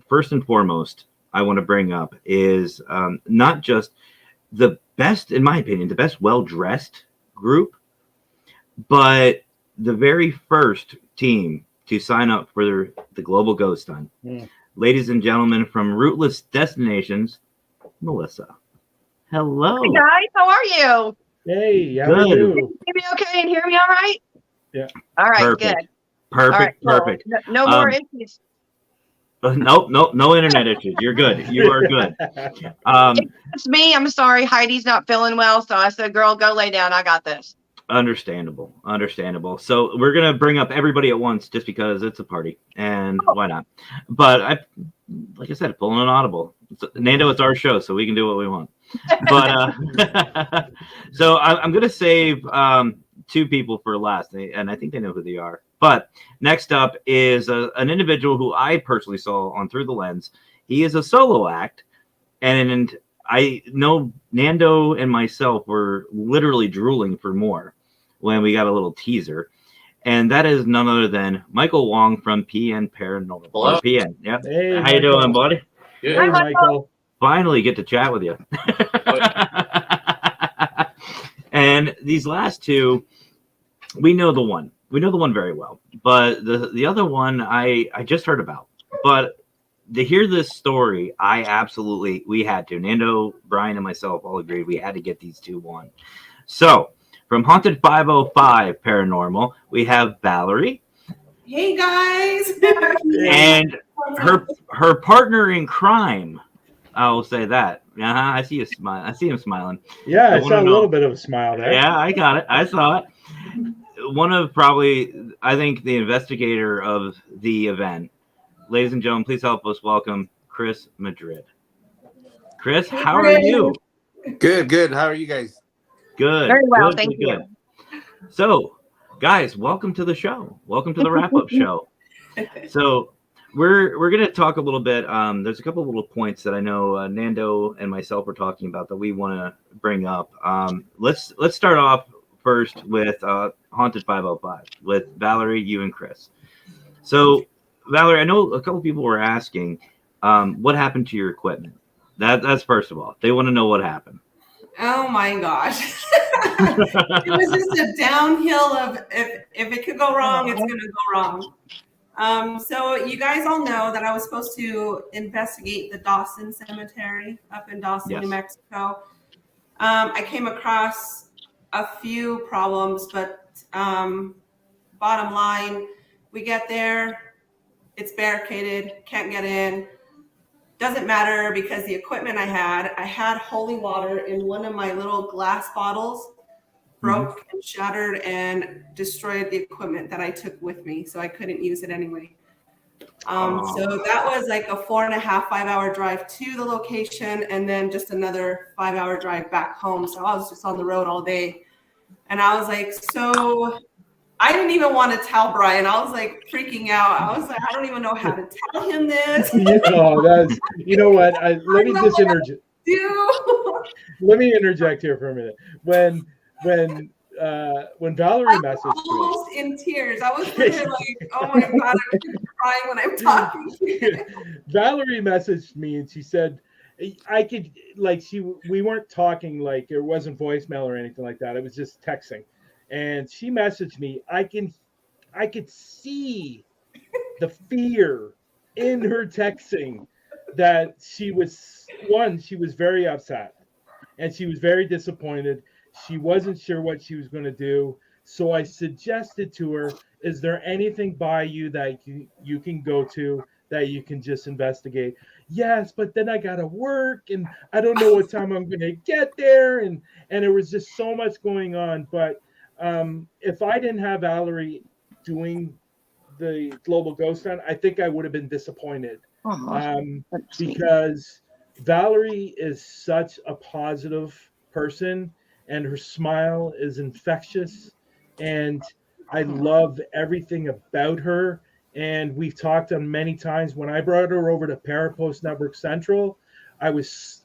first and foremost, I want to bring up is not just the best, in my opinion, the best well-dressed group, but the very first team to sign up for the Global Ghost Hunt. Ladies and gentlemen, from Rootless Destinations, Melissa. Hello. Hey guys, how are you? Hey, how are you? Can you hear me okay and hear me all right? Yeah. All right, Perfect. good. Perfect. All right, Perfect. No more issues. Nope, no internet issues. You're good. You are good. It's me. I'm sorry. Heidi's not feeling well, so I said, girl, go lay down. I got this. Understandable. So we're gonna bring up everybody at once just because it's a party, and why not? But like I said, pulling an audible. Nando, it's our show, so we can do what we want. But so I'm gonna save two people for last, and I think they know who they are. But next up is an individual who I personally saw on Through the Lens. He is a solo act, and I know Nando and myself were literally drooling for more when we got a little teaser. And that is none other than Michael Wong from PN Paranormal. Hello. Or PN, yep. Hey, How you doing, buddy? Good. Hey, Michael. Finally get to chat with you. And these last two, we know the one. We know the one very well. But the other one I just heard about. But to hear this story, we had to. Nando, Bryan, and myself all agreed we had to get these two on. So, from Haunted 505 Paranormal, we have Valerie. Hey guys. And her partner in crime. I will say that. I see you smile. I see him smiling. Yeah, I saw a little bit of a smile there. Yeah, I got it. I saw it. One of I think, the investigator of the event. Ladies and gentlemen, please help us welcome Chris Madrid. Chris, how are you? Good. How are you guys? Good. Very well, Good, thank you. good. So, guys, welcome to the show. Welcome to the wrap-up show. So, we're going to talk a little bit. There's a couple of little points that I know Nando and myself were talking about that we want to bring up. Let's start off first with Haunted 505 with Valerie, you, and Chris. So, Valerie, I know a couple of people were asking what happened to your equipment. That's first of all. They want to know what happened. Oh my gosh. It was just a downhill of if it could go wrong, it's going to go wrong. So you guys all know that I was supposed to investigate the Dawson Cemetery up in Dawson, Yes. New Mexico. I came across a few problems, but bottom line, we get there, it's barricaded, can't get in. Doesn't matter because the equipment I had holy water in one of my little glass bottles, broke and shattered and destroyed the equipment that I took with me. So I couldn't use it anyway. So that was like a 4.5-5 hour drive to the location and then just another 5-hour drive back home. So I was just on the road all day. And I was like, so I didn't even want to tell Bryan. I was like freaking out. I was like, I don't even know how to tell him this. You know what? Let me just interject. Let me interject here for a minute. When Valerie messaged me, almost in tears. I was literally like, oh my God, I'm crying when I'm talking to you. Valerie messaged me and she said, I could, like, we weren't talking, like, it wasn't voicemail or anything like that. It was just texting. And she messaged me, I could see the fear in her texting that she was very upset and she was very disappointed. She wasn't sure what she was going to do. So I suggested to her, is there anything by you that you can go to that you can just investigate? Yes, but then I got to work and I don't know what time I'm going to get there. And there was just so much going on. But if I didn't have Valerie doing the Global Ghost Hunt, I think I would have been disappointed. Because Valerie is such a positive person and her smile is infectious. And I love everything about her. And we've talked on many times. When I brought her over to Parapost Network Central, I was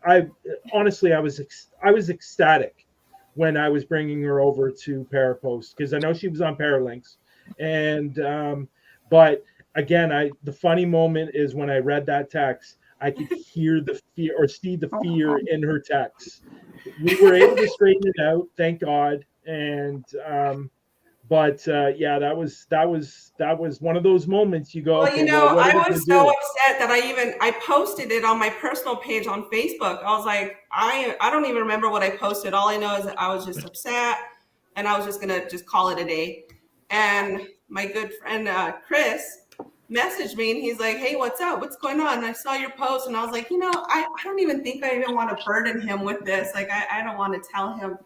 ecstatic when I was bringing her over to Parapost, because I know she was on Paralinks. And but again, the funny moment is when I read that text, I could hear the fear or see the fear in her text. We were able to straighten it out, thank God. And yeah, that was one of those moments you go, Well, okay, you know, what I are we was gonna so do? upset that I posted it on my personal page on Facebook. I was like, I don't even remember what I posted. All I know is that I was just upset and I was just gonna just call it a day. And my good friend Chris messaged me and he's like, hey, what's up? What's going on? And I saw your post and I was like, you know, I don't even think I even want to burden him with this. Like, I don't want to tell him.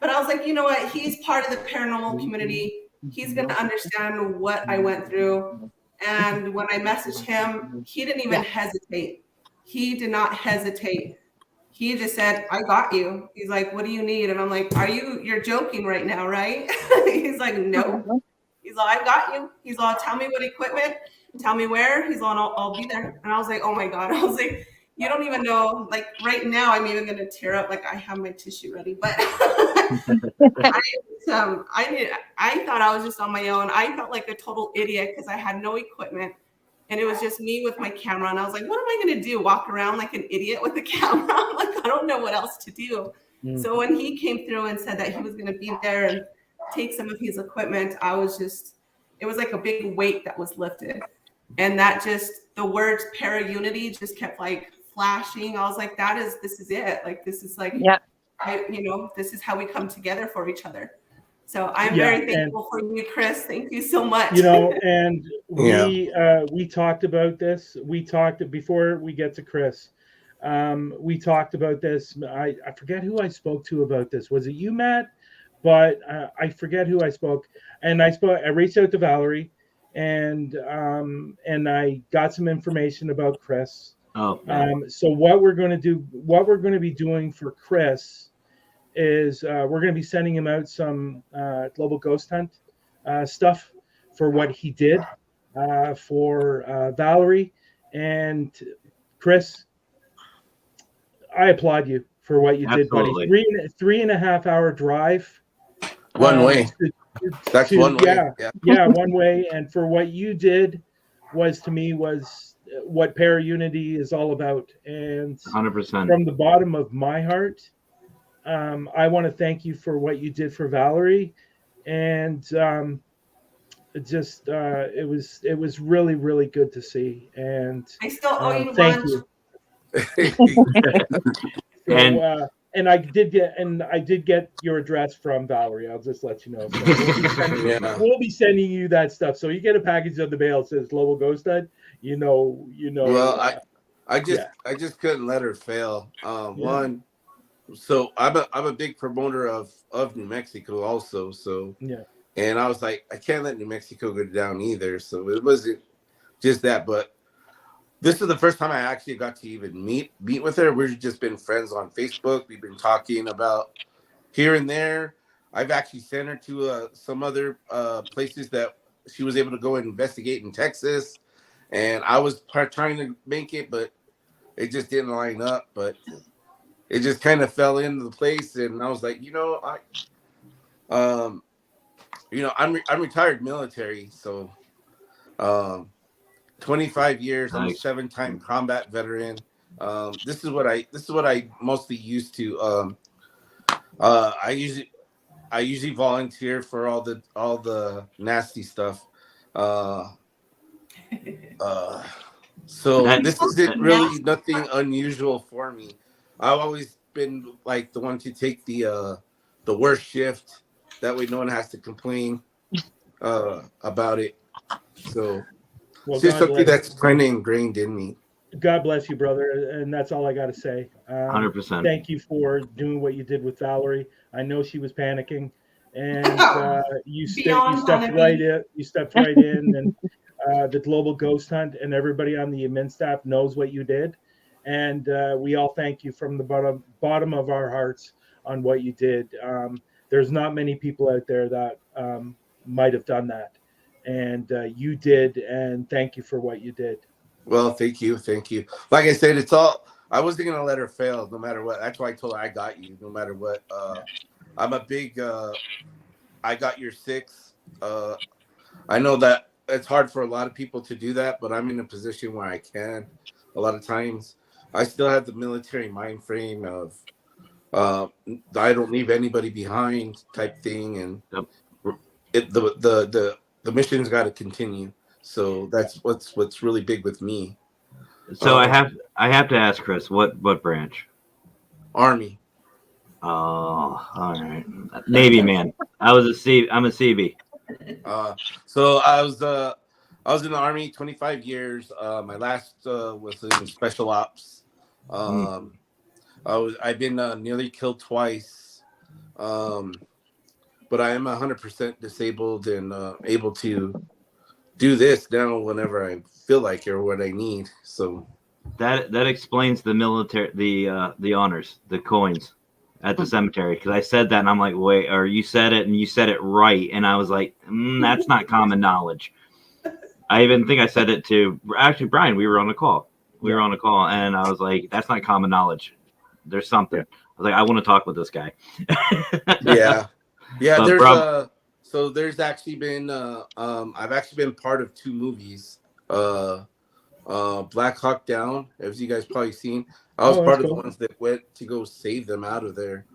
But I was like, you know what? He's part of the paranormal community. He's going to understand what I went through. And when I messaged him, he didn't even hesitate. He did not hesitate. He just said, I got you. He's like, what do you need? And I'm like, you're joking right now, right? He's like, no. He's like, I got you. He's all, tell me what equipment, tell me where. He's all, I'll be there. And I was like, oh my God. I was like, you don't even know, like right now, I'm even going to tear up. Like I have my tissue ready, but I thought I was just on my own. I felt like a total idiot because I had no equipment and it was just me with my camera. And I was like, what am I going to do? Walk around like an idiot with a camera? I'm like, I don't know what else to do. So when he came through and said that he was going to be there and take some of his equipment, it was like a big weight that was lifted. And that just, the words para unity just kept like flashing. I was like, this is it. Like, this is like, this is how we come together for each other. So I'm very thankful for you, Chris. Thank you so much. You know, and we talked about this. We talked before we get to Chris. We talked about this. I forget who I spoke to about this. Was it you, Matt? But I forget who I spoke. And I reached out to Valerie, and I got some information about Chris. So what we're going to be doing for Chris is we're going to be sending him out some Global Ghost Hunt stuff for what he did for Valerie. And Chris, I applaud you for what you did, buddy. 3.5 hour drive. One way. That's one way. Yeah, one way. And for what you did was what Para Unity is all about. And 100%. From the bottom of my heart, I want to thank you for what you did for Valerie. And it was really, really good to see. And I still owe you thank lunch. You. And I did get your address from Valerie. I'll just let you know. So we'll be sending you that stuff. So you get a package of the mail that says Global Ghost Hunt. You know. Well, I just couldn't let her fail. One, so I'm a big promoter of New Mexico also. So and I was like, I can't let New Mexico go down either. So it wasn't just that, but this is the first time I actually got to even meet with her. We've just been friends on Facebook. We've been talking about here and there. I've actually sent her to some other places that she was able to go and investigate in Texas. And I was trying to make it, but it just didn't line up. But it just kind of fell into the place, and I was like, I'm retired military, so 25 years. I'm a 7-time combat veteran. This is what I mostly used to. I usually volunteer for all the nasty stuff. So this isn't really nothing unusual for me. I've always been like the one to take the worst shift. That way, no one has to complain about it. So it's just something that's kind of ingrained in me. God bless you, brother, and that's all I got to say. 100%. Thank you for doing what you did with Valerie. I know she was panicking, and you stepped right in. You stepped right in, and the Global Ghost Hunt and everybody on the admin staff knows what you did, and we all thank you from the bottom of our hearts on what you did. There's not many people out there that might have done that, and you did, and thank you for what you did. Well, thank you. Like I said, I wasn't gonna let her fail, no matter what. That's why I told her I got you, no matter what. I'm a big. I got your 6. I know that it's hard for a lot of people to do that, but I'm in a position where I can. A lot of times, I still have the military mind frame of I don't leave anybody behind type thing, and the mission's got to continue. So that's what's really big with me. So I have to ask Chris, what branch? Army. Oh, all right. Navy man. I'm a CB. So I was in the Army 25 years. My last was in special ops. I've been nearly killed twice. But I am 100% disabled and able to do this now whenever I feel like it or what I need. So that explains the military, the honors, the coins at the cemetery. Because I said that and I'm like, wait, or you said it and you said it right, and I was like, that's not common knowledge. I even think I said it to actually Bryan. We were on a call. And I was like, that's not common knowledge. There's something. I was like, I want to talk with this guy. Yeah. But so there's actually been I've actually been part of 2 movies. Black Hawk Down, as you guys probably seen. I was part of the ones that went to go save them out of there.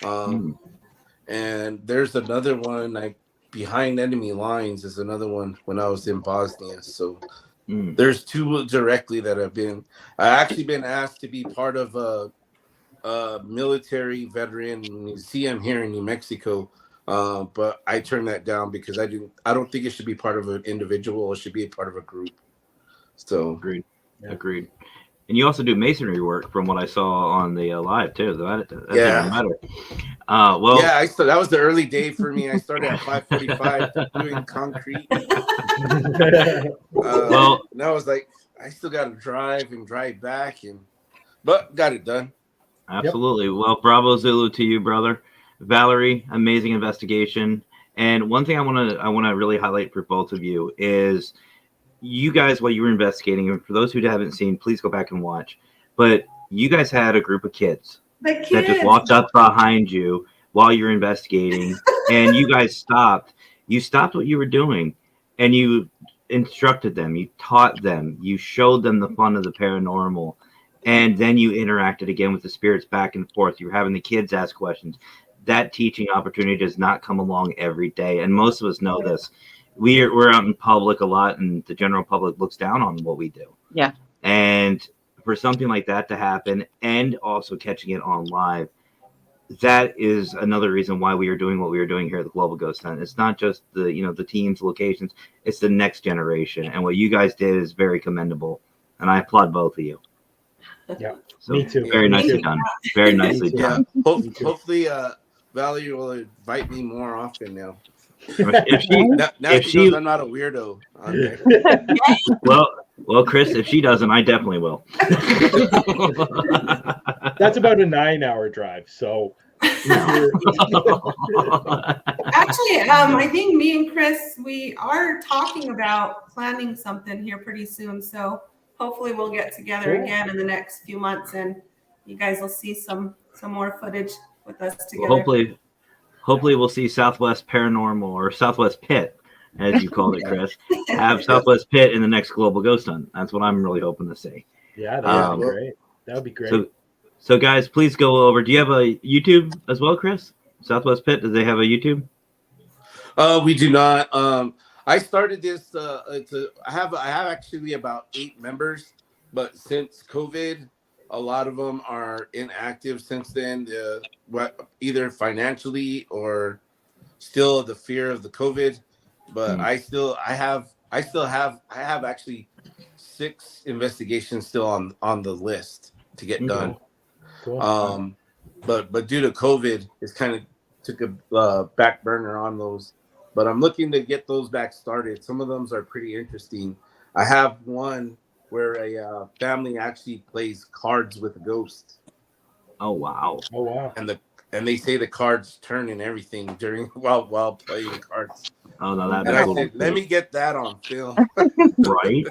And there's another one, Behind Enemy Lines is another one when I was in Bosnia. So there's 2 directly that I actually been asked to be part of a military veteran museum here in New Mexico. But I turned that down because I don't think it should be part of an individual. It should be a part of a group. So agreed. And you also do masonry work, from what I saw on the live too. That's even better. That was the early day for me. I started at 5:45 doing concrete. And I was like, I still got to drive back, but got it done. Absolutely. Yep. Well, bravo Zulu to you, brother. Valerie, amazing investigation. And one thing I want to really highlight for both of you is you guys, while you were investigating, and for those who haven't seen, please go back and watch. But you guys had a group of kids that just walked up behind you while you're investigating, and you guys stopped. You stopped what you were doing, and you instructed them, you taught them, you showed them the fun of the paranormal, and then you interacted again with the spirits back and forth. You were having the kids ask questions. That teaching opportunity does not come along every day, and most of us know this. We're out in public a lot, and the general public looks down on what we do. Yeah. And for something like that to happen, and also catching it on live, that is another reason why we are doing what we are doing here at the Global Ghost Hunt. It's not just the teams, locations; it's the next generation. And what you guys did is very commendable, and I applaud both of you. Yeah, so me too. Very nicely done. Very nicely done. Hopefully, Valerie will invite me more often now. If she knows I'm not a weirdo. Well, Chris, if she doesn't, I definitely will. That's about a 9-hour drive. So Actually, I think me and Chris, we are talking about planning something here pretty soon. So hopefully we'll get together again in the next few months, and you guys will see some more footage with us together. Hopefully we'll see Southwest Paranormal or Southwest Pit, as you called it, Chris. Have Southwest Pit in the next Global Ghost Hunt. That's what I'm really hoping to see. Yeah, that would be great. That would be great. So guys, please go over. Do you have a YouTube as well, Chris? Southwest Pit, do they have a YouTube? We do not. I started this. I have actually about 8 members, but since COVID, a lot of them are inactive since then. Either financially or still the fear of the COVID. But I have actually 6 investigations still on the list to get done. Cool. But due to COVID, it's kind of took a back burner on those. But I'm looking to get those back started. Some of them are pretty interesting. I have one where a family actually plays cards with a ghost. Oh wow! Oh wow! And they say the cards turn and everything while playing the cards. Oh no, that's cool. Said, let me get that on film. Right.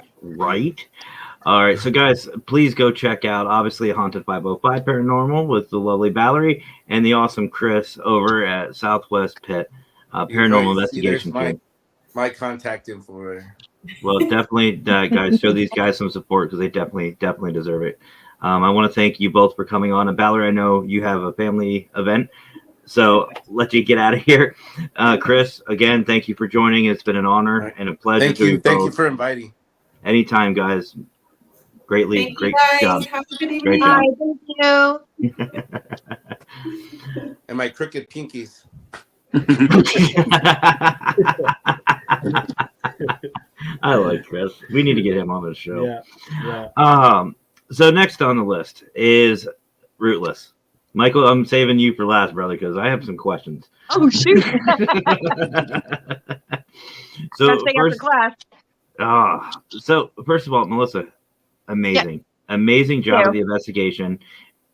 All right, so guys, please go check out obviously Haunted 505 Paranormal with the lovely Valerie and the awesome Chris over at Southwest Pit Paranormal Investigation. My contact info. Well, definitely, guys, show these guys some support because they definitely deserve it. I want to thank you both for coming on. And Valerie, I know you have a family event, so let you get out of here. Chris, again, thank you for joining. It's been an honor and a pleasure. Thank you. Thank you for inviting. Anytime, guys. Great job. Have a good evening. Great job. Thank you. And my crooked pinkies. I like Chris. We need to get him on the show. Yeah. So next on the list is Rootless. Michael, I'm saving you for last, brother, because I have some questions. Oh shoot! So first of all, Melissa, amazing job of the investigation,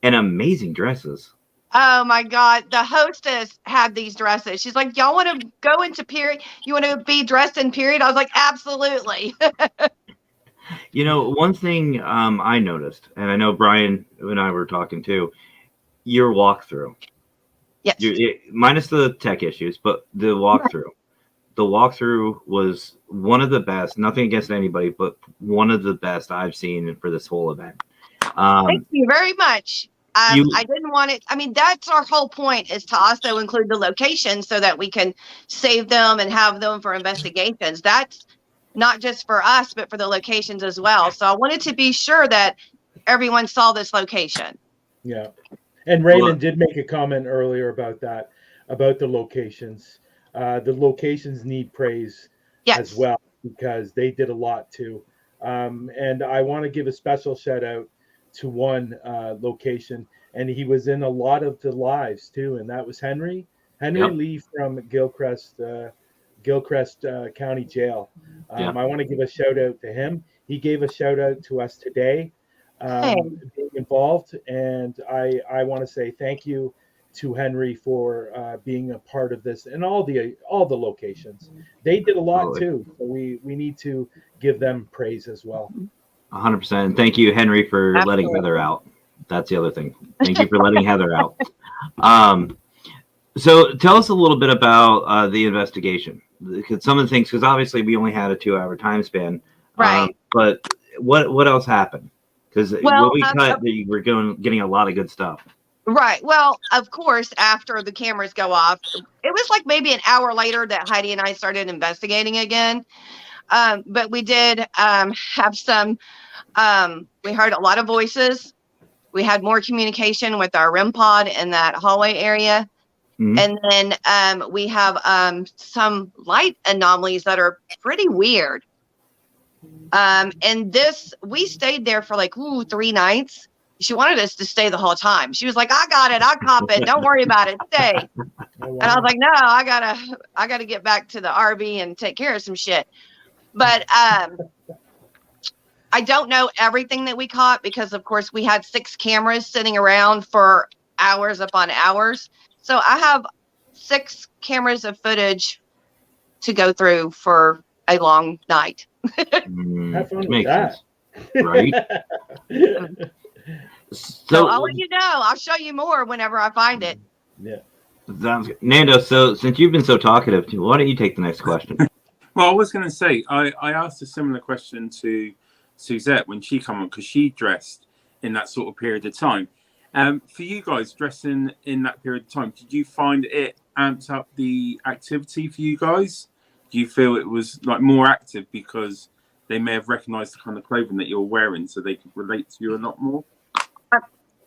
and amazing dresses. Oh my God. The hostess had these dresses. She's like, y'all want to go into period? You want to be dressed in period? I was like, absolutely. You know, one thing I noticed, and I know Bryan and I were talking too, your walkthrough. Yes. Minus the tech issues, but the walkthrough. The walkthrough was one of the best, nothing against anybody, but one of the best I've seen for this whole event. Thank you very much. I didn't want it. I mean, that's our whole point, is to also include the locations so that we can save them and have them for investigations. That's not just for us, but for the locations as well. So I wanted to be sure that everyone saw this location. Yeah. And Raymond did make a comment earlier about that, about the locations. The locations need praise as well, because they did a lot too. And I want to give a special shout out to one location, and he was in a lot of the lives too, and that was Henry Lee from Gilchrist County Jail. I want to give a shout out to him. He gave a shout out to us today, being involved, and I want to say thank you to Henry for being a part of this, and all the locations. They did a lot too, so we need to give them praise as well. 100%. Thank you, Henry, for letting Heather out. That's the other thing. Thank you for letting Heather out. So tell us a little bit about the investigation. Some of the things, because obviously we only had a 2-hour time span. Right. But what else happened? Because when we cut, we were getting a lot of good stuff. Right. Well, of course, after the cameras go off, it was like maybe an hour later that Heidi and I started investigating again. But we did have some, we heard a lot of voices. We had more communication with our REM pod in that hallway area. Mm-hmm. And then we have some light anomalies that are pretty weird. And we stayed there for like 3 nights. She wanted us to stay the whole time. She was like, I got it. I'll cop it. Don't worry about it. Stay. And I was like, no, I gotta get back to the RV and take care of some shit. But I don't know everything that we caught, because of course we had 6 cameras sitting around for hours upon hours. So I have 6 cameras of footage to go through for a long night. Have fun with makes that. sense, right? So I'll let you know. I'll show you more whenever I find it. Yeah. Sounds good. Nando, so since you've been so talkative, why don't you take the next question? Well, I was going to say, I asked a similar question to Suzette when she came on, because she dressed in that sort of period of time. For you guys dressing in that period of time, did you find it amped up the activity for you guys? Do you feel it was like more active because they may have recognized the kind of clothing that you're wearing, so they could relate to you a lot more?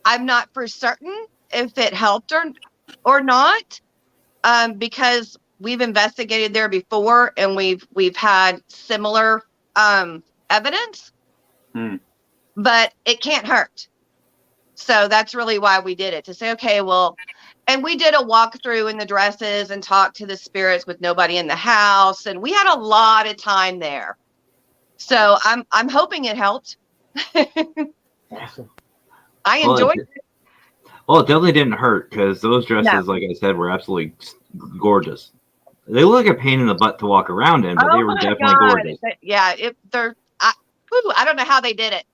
I'm not for certain if it helped or not, because we've investigated there before and we've had similar evidence, but it can't hurt. So that's really why we did it, to say, okay, well, and we did a walkthrough in the dresses and talked to the spirits with nobody in the house, and we had a lot of time there. So I'm hoping it helped. Awesome. I enjoyed it. Well, it definitely didn't hurt, because those dresses, like I said, were absolutely gorgeous. They look like a pain in the butt to walk around in, but they were definitely gorgeous. Yeah, I don't know how they did it.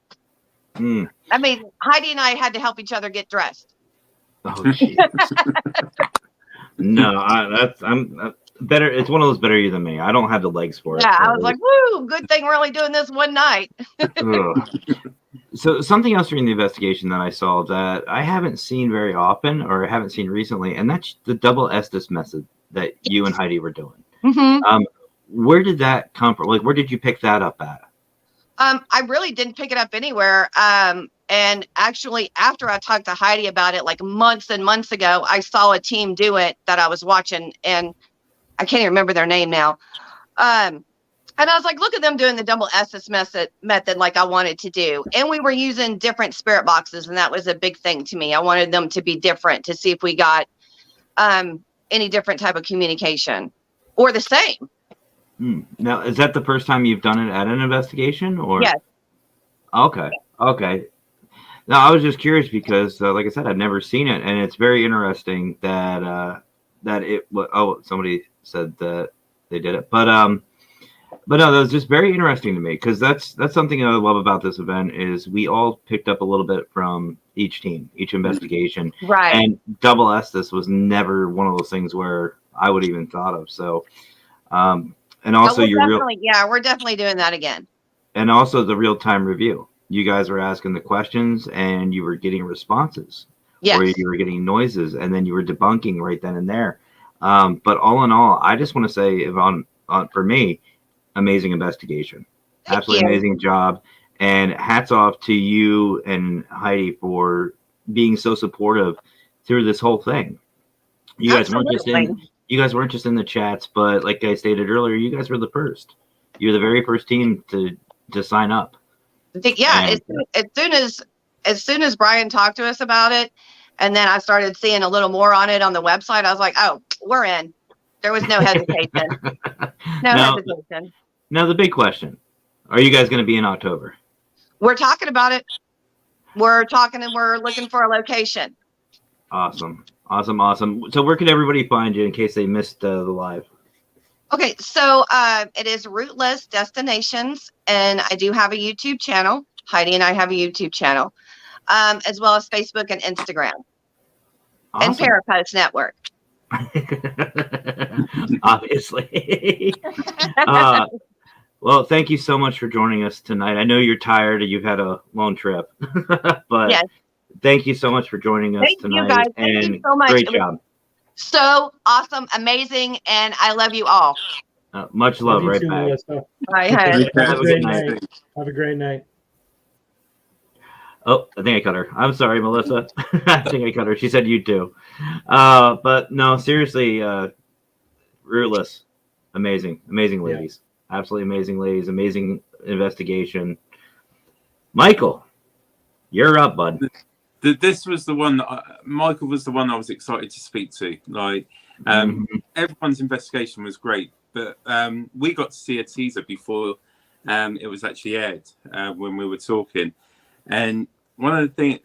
I mean, Heidi and I had to help each other get dressed. Oh, geez. No, I'm better. It's one of those better you than me. I don't have the legs for it. Yeah, I was like, woo, good thing we're only doing this one night. So something else during the investigation that I saw that I haven't seen very often, or haven't seen recently, and that's the double Estes method that you and Heidi were doing. Where did that come from? Like, where did you pick that up at? I really didn't pick it up anywhere. And actually, after I talked to Heidi about it, like months and months ago, I saw a team do it that I was watching, and I can't even remember their name now. And I was like, look at them doing the double Estes method like I wanted to do. And we were using different spirit boxes, and that was a big thing to me. I wanted them to be different, to see if we got any different type of communication or the same. Now, is that the first time you've done it at an investigation, or? Yes. Okay. Now, I was just curious because, like I said, I've never seen it, and it's very interesting that it. Oh, somebody said that they did it, but no, that was just very interesting to me, because that's something I love about this event is we all picked up a little bit from each team, each investigation, right? And double Estes was never one of those things where I would even thought of. So, and also we're definitely doing that again. And also the real-time review. You guys were asking the questions and you were getting responses. Yes. Or you were getting noises, and then you were debunking right then and there. But all in all, I just want to say, for me, amazing investigation. Absolutely amazing job. And hats off to you and Heidi for being so supportive through this whole thing. You guys weren't just in the chats, but like I stated earlier, you guys were the first. You're the very first team to sign up. Yeah, as soon as Bryan talked to us about it, and then I started seeing a little more on it on the website, I was like, oh, we're in. There was no hesitation. Hesitation. Now, the big question, are you guys going to be in October? We're talking about it. We're talking and we're looking for a location. Awesome. So where could everybody find you in case they missed the live? Okay, so it is Rootless Destinations, and I do have a YouTube channel. Heidi and I have a YouTube channel, as well as Facebook and Instagram. Awesome. And Parapost Network. Obviously. Well, thank you so much for joining us tonight. I know you're tired and you've had a long trip, but yes. Thank you so much for joining us tonight. You guys. Thank you so much. Great job. So awesome, amazing, and I love you all. Much love right back. Melissa. Have a great night. Have a great night. Oh, I think I cut her. I'm sorry, Melissa. I think I cut her. She said you too. But no, seriously, Rootless. Amazing ladies. Yeah. Absolutely amazing ladies. Amazing investigation. Michael, you're up, bud. This was the one Michael was the one I was excited to speak to. Like, everyone's investigation was great, but we got to see a teaser before it was actually aired when we were talking. And one of the things,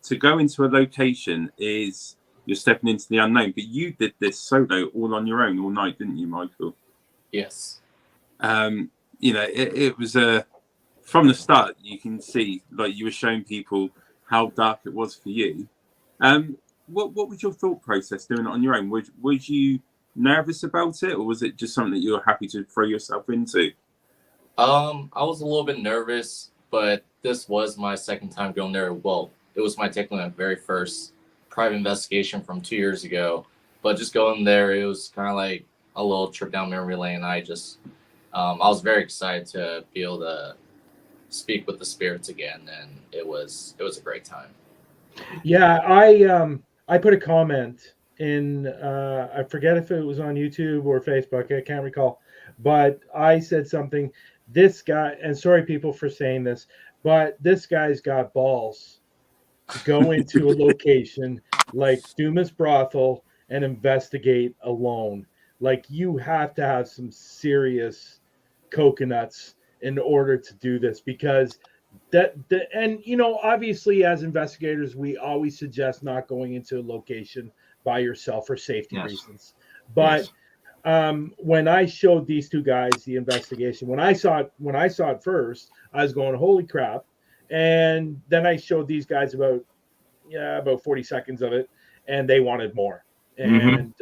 to go into a location is you're stepping into the unknown. But you did this solo all on your own all night, didn't you, Michael? Yes. It was from the start. You can see, like, you were showing people how dark it was for you. What was your thought process doing it on your own? Was you nervous about it, or was it just something that you were happy to throw yourself into? I was a little bit nervous, but this was my second time going there. Well, it was technically my very first private investigation from 2 years ago. But just going there, it was kind of like a little trip down memory lane. I was very excited to be able to speak with the spirits again, and it was a great time. Yeah, I put a comment in, I forget if it was on YouTube or Facebook, I can't recall, but I said something, this guy, and sorry people for saying this, but this guy's got balls to go into a location like Dumas Brothel and investigate alone. Like, you have to have some serious coconuts in order to do this, because and obviously as investigators we always suggest not going into a location by yourself for safety reasons, but when I showed these two guys the investigation, when I saw it first, I was going, holy crap. And then I showed these guys about 40 seconds of it, and they wanted more. And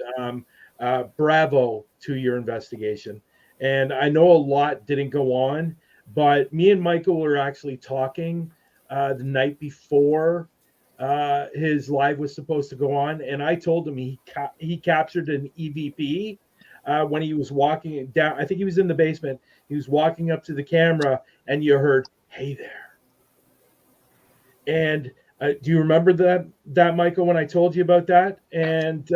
bravo to your investigation. And I know a lot didn't go on, but me and Michael were actually talking the night before his live was supposed to go on, and I told him he captured an EVP when he was walking down. I think he was in the basement. He was walking up to the camera, and you heard, "Hey there." And do you remember that Michael, when I told you about that? And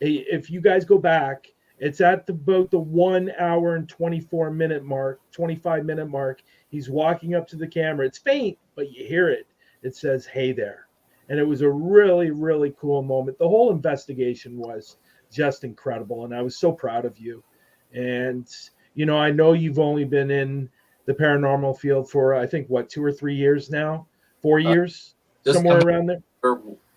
if you guys go back, it's at about the 1 hour and 25 minute mark. He's walking up to the camera. It's faint, but you hear it. It says, "Hey there." And it was a really, really cool moment. The whole investigation was just incredible. And I was so proud of you. And, I know you've only been in the paranormal field for, I think, 2 or 3 years now? 4 years? Somewhere around there?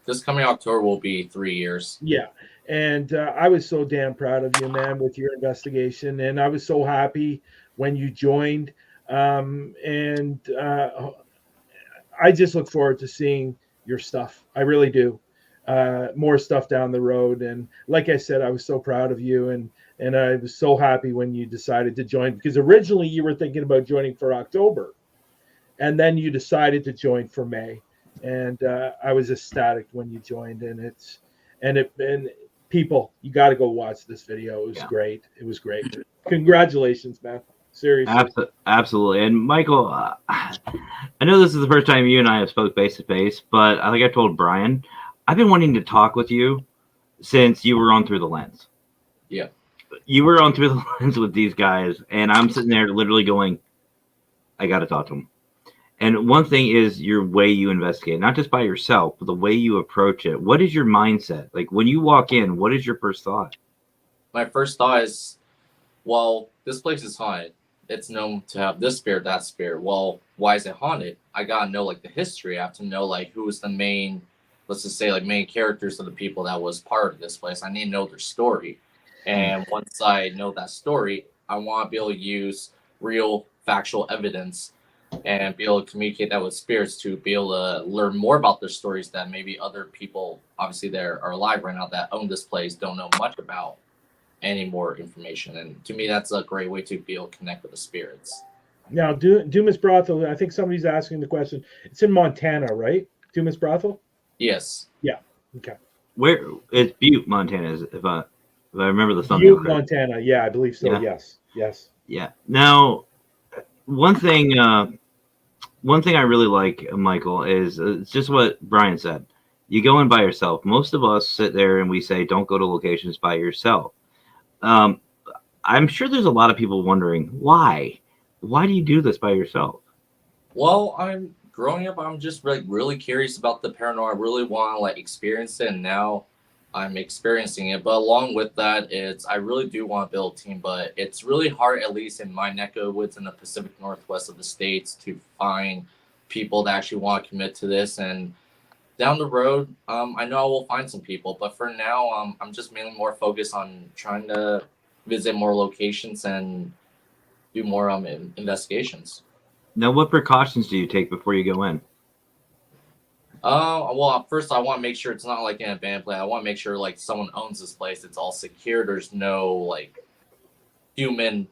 This coming October will be 3 years. Yeah. And I was so damn proud of you, man, with your investigation. And I was so happy when you joined. And I just look forward to seeing your stuff. I really do. More stuff down the road. And like I said, I was so proud of you. And I was so happy when you decided to join, because originally you were thinking about joining for October. And then you decided to join for May. And I was ecstatic when you joined. And people, you got to go watch this video. It was great. It was great. Congratulations, man. Seriously. Absolutely. And Michael, I know this is the first time you and I have spoke face to face, but like I told Bryan, I've been wanting to talk with you since you were on Through the Lens. Yeah. You were on Through the Lens with these guys, and I'm sitting there literally going, I got to talk to them. And one thing is your way you investigate, not just by yourself, but the way you approach it. What is your mindset? Like, when you walk in, what is your first thought? My first thought is, well, this place is haunted. It's known to have this spirit, that spirit. Well, why is it haunted? I got to know, like, the history. I have to know, like, who was the main, let's just say, like, main characters of the people that was part of this place. I need to know their story. And once I know that story, I want to be able to use real factual evidence and be able to communicate that with spirits to be able to learn more about their stories that maybe other people, obviously, that are alive right now that own this place don't know much about any more information. And to me, that's a great way to be able to connect with the spirits. Now, Dumas Brothel, I think somebody's asking the question. It's in Montana, right? Dumas Brothel? Yes. Yeah. Okay. Where it's Butte, Montana, if I remember the thumbnail. Butte, Montana. Yeah, I believe so. Yeah. Yes. Yeah. Now, one thing I really like, Michael, is it's just what Bryan said. You go in by yourself. Most of us sit there and we say, don't go to locations by yourself. I'm sure there's a lot of people wondering, why? Why do you do this by yourself? Well, growing up, I'm just really curious about the paranormal. I really want to experience it, and now I'm experiencing it. But along with that, I really do want to build a team, but it's really hard, at least in my neck of the woods in the Pacific Northwest of the States, to find people that actually want to commit to this. And down the road, I know I will find some people, but for now, I'm just mainly more focused on trying to visit more locations and do more investigations. Now, what precautions do you take before you go in? Well, first I want to make sure it's not like an abandoned place. I want to make sure like someone owns this place. It's all secure. There's no like human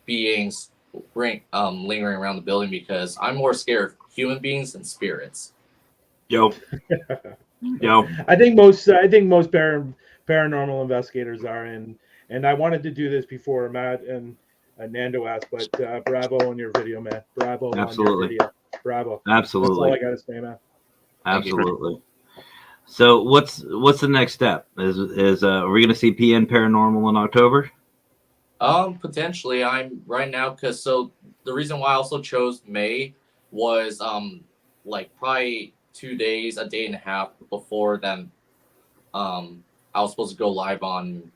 beings lingering around the building, because I'm more scared of human beings than spirits. Yo. I think most paranormal investigators are, and I wanted to do this before Matt and Nando asked, but bravo on your video, man. Bravo Absolutely. on your video. Bravo. Absolutely. That's all I gotta say, man. Absolutely. So what's the next step? Is are we going to see PN Paranormal in October? Potentially. I'm right now, because so the reason why I also chose May was like probably 2 days, a day and a half before then. I was supposed to go live on,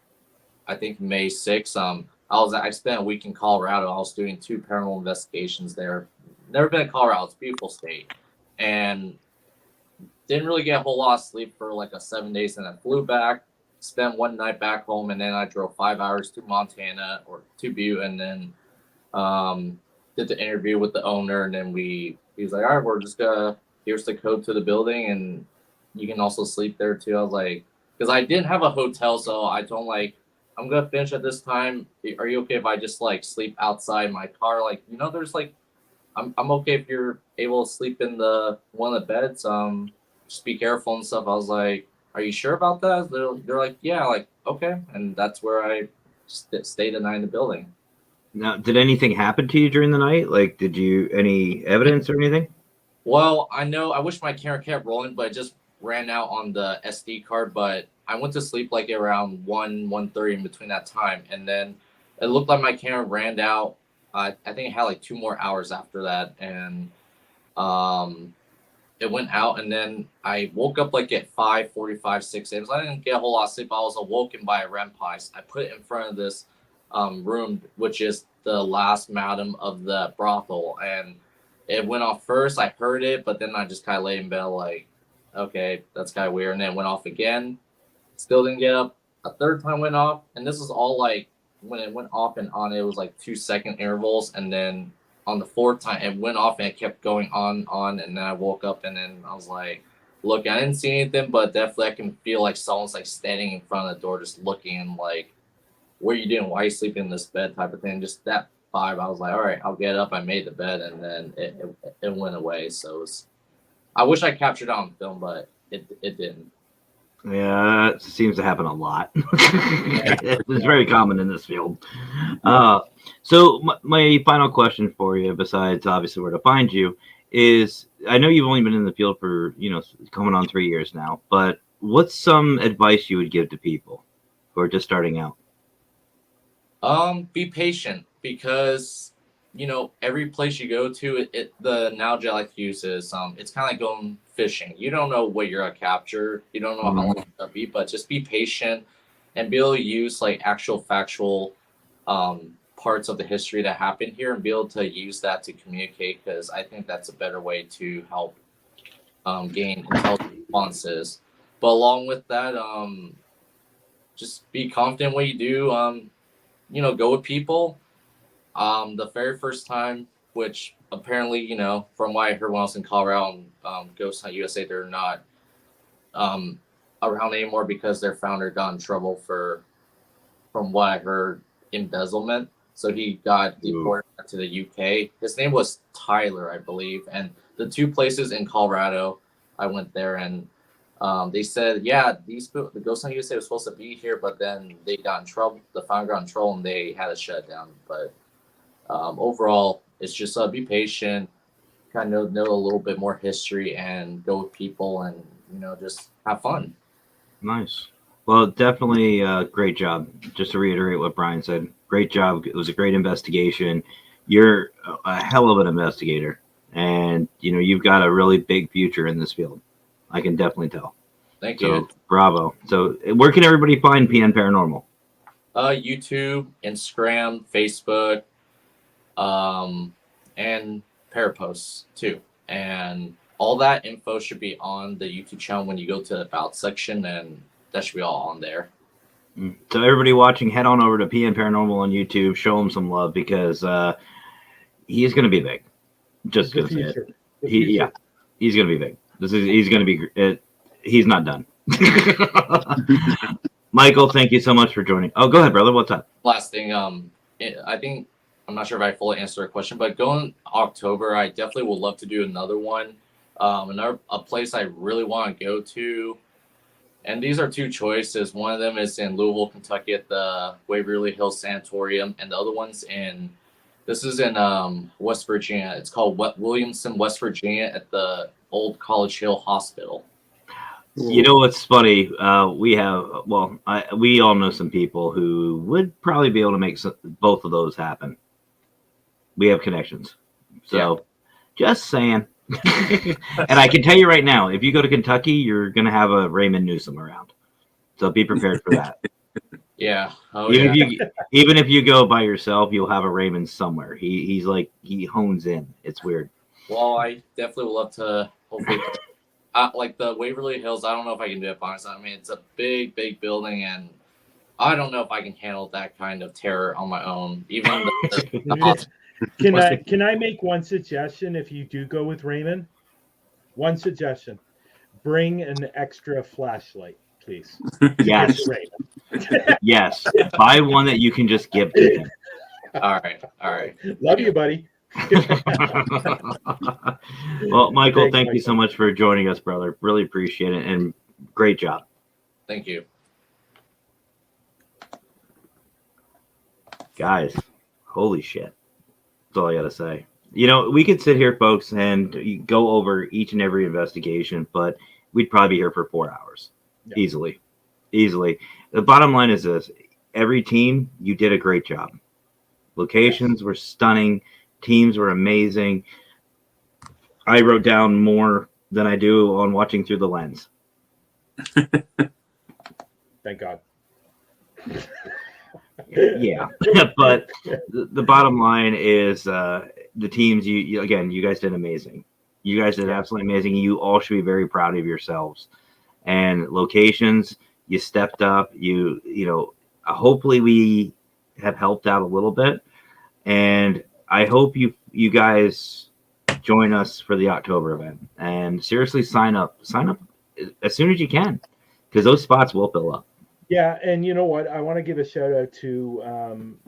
I think, May 6th. I spent a week in Colorado. I was doing 2 paranormal investigations there. Never been in Colorado. It's a beautiful state, and didn't really get a whole lot of sleep for like 7 days, and I flew back, spent one night back home, and then I drove 5 hours to Montana or to Butte, and then did the interview with the owner, and then he was like, all right, we're just gonna, here's the code to the building, and you can also sleep there too. I was like, because I didn't have a hotel, so I told him like, I'm gonna finish at this time. Are you okay if I just like sleep outside my car? Like, there's like, I'm okay if you're able to sleep in the one of the beds. Just be careful and stuff. I was like, are you sure about that? They're like, yeah, like, okay. And that's where I stayed the night in the building. Now, did anything happen to you during the night? Like, did you any evidence or anything? Well, I know I wish my camera kept rolling, but it just ran out on the SD card. But I went to sleep like around 1:30 in between that time. And then it looked like my camera ran out. I think it had like 2 more hours after that. And it went out, and then I woke up like at 5:45, 6 a.m. So I didn't get a whole lot of sleep. I was awoken by a REM pod. I put it in front of this room, which is the last madam of the brothel, and it went off first. I heard it, but then I just kind of lay in bed like, okay, that's kind of weird. And then it went off again. Still didn't get up. A third time went off, and this was all like when it went off and on. It was like 2-second intervals, and then on the 4th time it went off and it kept going on, and then I woke up, and then I was like, look, I didn't see anything, but definitely I can feel like someone's like standing in front of the door just looking, and like, what are you doing? Why are you sleeping in this bed type of thing? Just that vibe. I was like, all right, I'll get up. I made the bed, and then it went away. So I wish I captured it on film, but it didn't. Yeah, it seems to happen a lot. It's very common in this field. So my final question for you, besides obviously where to find you, is I know you've only been in the field for, coming on 3 years now, but what's some advice you would give to people who are just starting out? Be patient, because every place you go to, the analogy I like to use is it's kind of like going fishing. You don't know what you're gonna capture. You don't know how long it's gonna be, but just be patient and be able to use like actual factual parts of the history that happened here, and be able to use that to communicate, because I think that's a better way to help gain intelligent responses. But along with that, just be confident what you do. Go with people. The very first time, which apparently, from what I heard when I was in Colorado and Ghost Hunt USA, they're not around anymore because their founder got in trouble from what I heard, embezzlement. So he got deported to the UK. His name was Tyler, I believe. And the 2 places in Colorado, I went there, and they said, yeah, the Ghost Hunt USA was supposed to be here, but then they got in trouble. The founder got in trouble, and they had to shut it down. But overall, it's just be patient, kind of know a little bit more history, and go with people, and just have fun. Nice. Well, definitely great job. Just to reiterate what Bryan said, great job. It was a great investigation. You're a hell of an investigator, and you've got a really big future in this field. I can definitely tell. Thank you. Bravo. So where can everybody find PN Paranormal? YouTube, Instagram, Facebook, and Parapost too. And all that info should be on the YouTube channel when you go to the About section, and that should be all on there. So everybody watching, head on over to PN Paranormal on YouTube. Show him some love because he is going to be big. Just going to say it. He's going to be big. He's going to be. He's not done. Michael, thank you so much for joining. Oh, go ahead, brother. What's up? Last thing, I think I'm not sure if I fully answered the question, but going October, I definitely would love to do another one. A place I really want to go to, and these are two choices. One of them is in Louisville, Kentucky, at the Waverly Hills Sanatorium, and the other one's in West Virginia. It's called Williamson, West Virginia, at the old College Hill Hospital. You know what's funny? We all know some people who would probably be able to make both of those happen. We have connections. So, Just saying. And I can tell you right now, if you go to Kentucky, you're going to have a Raymond Newsom around. So be prepared for that. Yeah. Even if you go by yourself, you'll have a Raymond somewhere. He hones in. It's weird. Well, I definitely would love to hopefully like the Waverly Hills. I don't know if I can do it, honestly. I mean, it's a big, big building, and I don't know if I can handle that kind of terror on my own. Even Can I make one suggestion if you do go with Raymond? One suggestion. Bring an extra flashlight, please. Yes. Yes. Buy one that you can just give to him. All right. Love you, buddy. Well, Michael, thank you so much for joining us, brother. Really appreciate it, and great job. Thank you. Guys, holy shit. That's all I got to say. You know, we could sit here, folks, and go over each and every investigation, but we'd probably be here for 4 hours. Yeah. Easily. The bottom line is this. Every team, you did a great job. Locations were stunning. Teams were amazing. I wrote down more than I do on watching through the lens. Thank God. Yeah. But the bottom line is the teams, you guys did amazing. You guys did absolutely amazing. You all should be very proud of yourselves. And locations, you stepped up. You know, hopefully we have helped out a little bit. And I hope you guys join us for the October event. And seriously, sign up as soon as you can, because those spots will fill up. Yeah, and you know what? I want to give a shout out to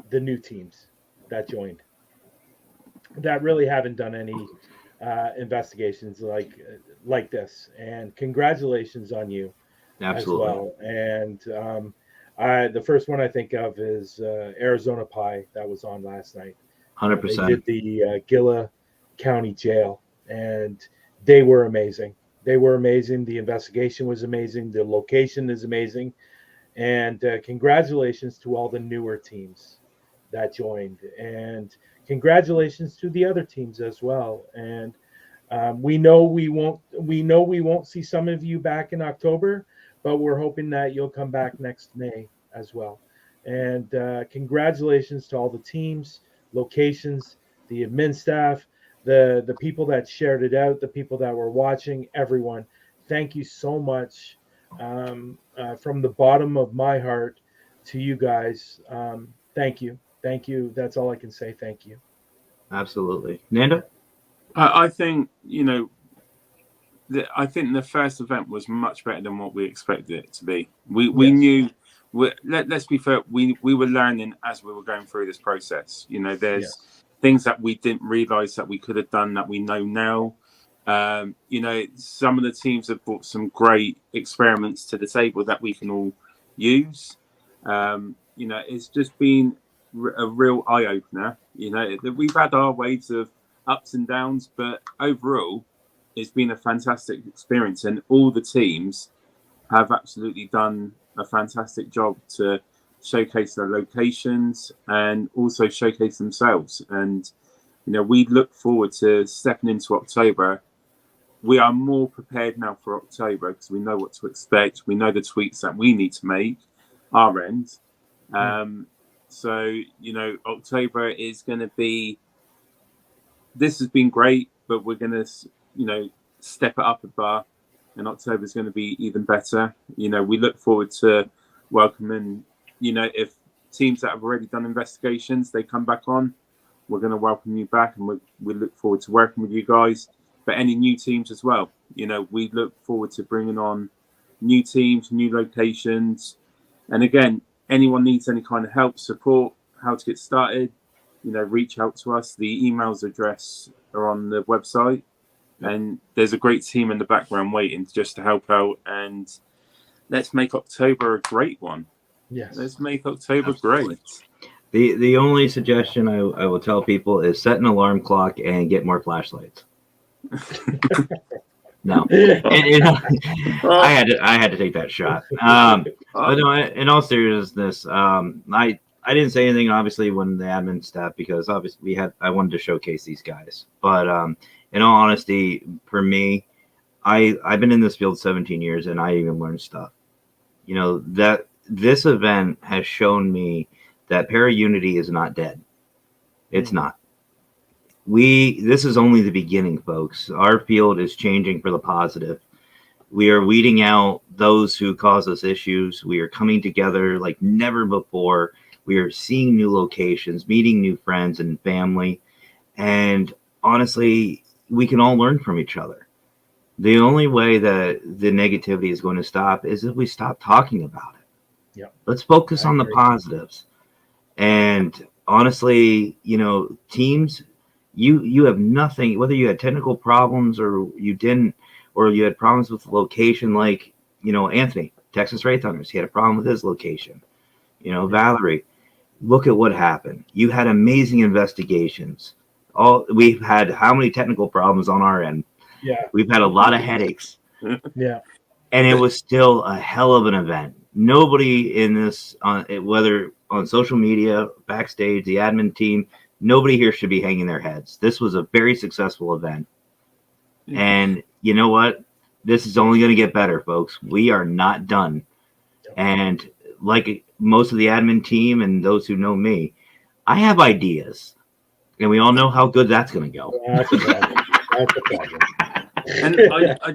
the new teams that joined that really haven't done any investigations like this. And congratulations on you. Absolutely. As well. And the first one I think of is Arizona Pie that was on last night. 100%. They did the Gila County Jail, and they were amazing. They were amazing. The investigation was amazing. The location is amazing. And congratulations to all the newer teams that joined. And congratulations to the other teams as well. And we know we won't see some of you back in October, but we're hoping that you'll come back next May as well. And congratulations to all the teams, locations, the admin staff, the people that shared it out, the people that were watching, everyone. Thank you so much from the bottom of my heart to you guys. Thank you. That's all I can say. Thank you. Absolutely. Nando? I think, I think the first event was much better than what we expected it to be. We knew, let's be fair, we were learning as we were going through this process. There's things that we didn't realize that we could have done that we know now. Some of the teams have brought some great experiments to the table that we can all use. It's just been a real eye-opener. We've had our waves of ups and downs, but overall, it's been a fantastic experience, and all the teams have absolutely done a fantastic job to showcase their locations and also showcase themselves. And, we look forward to stepping into October. We are more prepared now for October because we know what to expect. We know the tweaks that we need to make our end. So, October is going to be, this has been great, but we're going to, step it up a bar, and October is going to be even better. You know, we look forward to welcoming, you know, if teams that have already done investigations, they come back on, we're going to welcome you back, and we look forward to working with you guys. But any new teams as well, you know, we look forward to bringing on new teams, new locations. And again, anyone needs any kind of help, support, how to get started, you know, reach out to us. The emails address are on the website, and there's a great team in the background waiting just to help out. And let's make October a great one. Yes. Let's make October great. The only suggestion I will tell people is set an alarm clock and get more flashlights. No, I had to take that shot. But no, in all seriousness, I didn't say anything obviously when the admin staff, because obviously I wanted to showcase these guys. But in all honesty, for me, I've been in this field 17 years, and I even learned stuff. You know, that this event has shown me that para-unity is not dead. It's not. This is only the beginning, folks. Our field is changing for the positive. We are weeding out those who cause us issues. We are coming together like never before. We are seeing new locations, meeting new friends and family. And honestly, we can all learn from each other. The only way that the negativity is going to stop is if we stop talking about it. Yeah. Let's focus on the positives. And honestly, you know, teams, you have nothing, whether you had technical problems or you didn't, or you had problems with the location, like, you know, Anthony, Texas Wraith Hunters, he had a problem with his location. You know, Valerie, look at what happened. You had amazing investigations. We've had how many technical problems on our end? Yeah. We've had a lot of headaches. Yeah. And it was still a hell of an event. Nobody in this, whether on social media, backstage, the admin team, nobody here should be hanging their heads. This was a very successful event. And you know what? This is only going to get better, folks. We are not done. And like most of the admin team and those who know me, I have ideas. And we all know how good that's going to go. That's a problem. That's a problem. And I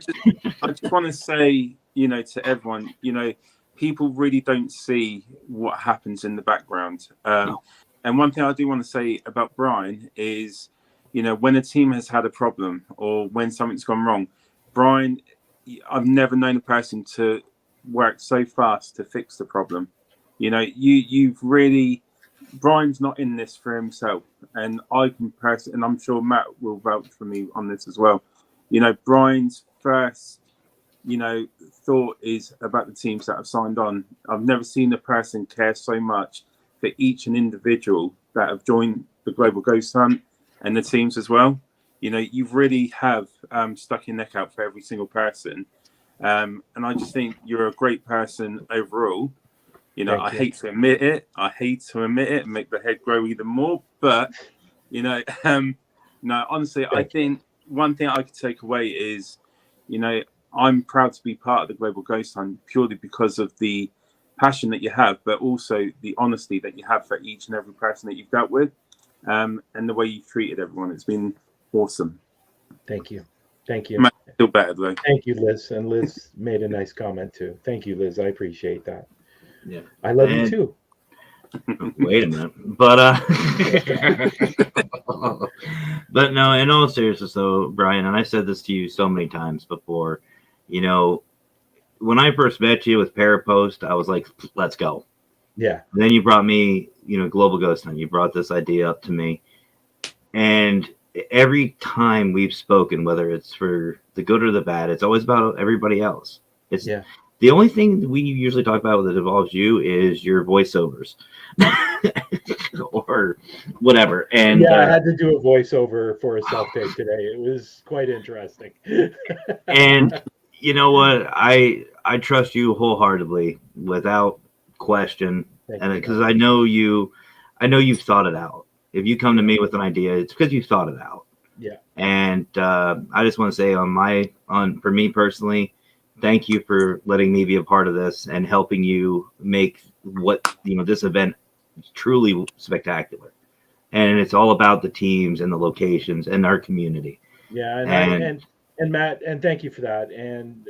just want to say, you know, to everyone, you know, people really don't see what happens in the background. And one thing I do want to say about Bryan is, you know, when a team has had a problem or when something's gone wrong, Bryan, I've never known a person to work so fast to fix the problem. You know, you've really, Bryan's not in this for himself, and I can personally, and I'm sure Matt will vouch for me on this as well. You know, Bryan's first, you know, thought is about the teams that have signed on. I've never seen a person care so much for each and individual that have joined the Global Ghost Hunt and the teams as well. You know, you really have stuck your neck out for every single person. And I just think you're a great person overall. You know, I hate to admit it and make the head grow even more. But, you know, no, honestly, I think one thing I could take away is, you know, I'm proud to be part of the Global Ghost Hunt purely because of the passion that you have, but also the honesty that you have for each and every person that you've dealt with, and the way you've treated everyone. It's been awesome. Thank you. Thank you. Matt, feel better though. Thank you, Liz. And Liz made a nice comment too. Thank you, Liz. I appreciate that. Yeah. I love you too. Wait a minute. But but no, in all seriousness though, Bryan, and I said this to you so many times before, you know, when I first met you with Parapost, I was like, let's go. Yeah. And then you brought me, you know, Global Ghost Hunt. You brought this idea up to me. And every time we've spoken, whether it's for the good or the bad, it's always about everybody else. It's the only thing we usually talk about that involves you is your voiceovers or whatever. And I had to do a voiceover for a self-tape today. It was quite interesting. And you know what? I trust you wholeheartedly, without question, and because I know you've thought it out. If you come to me with an idea, it's because you thought it out. Yeah. And I just want to say for me personally, thank you for letting me be a part of this and helping you make this event truly spectacular. And it's all about the teams and the locations and our community. Yeah, And Matt, and thank you for that. And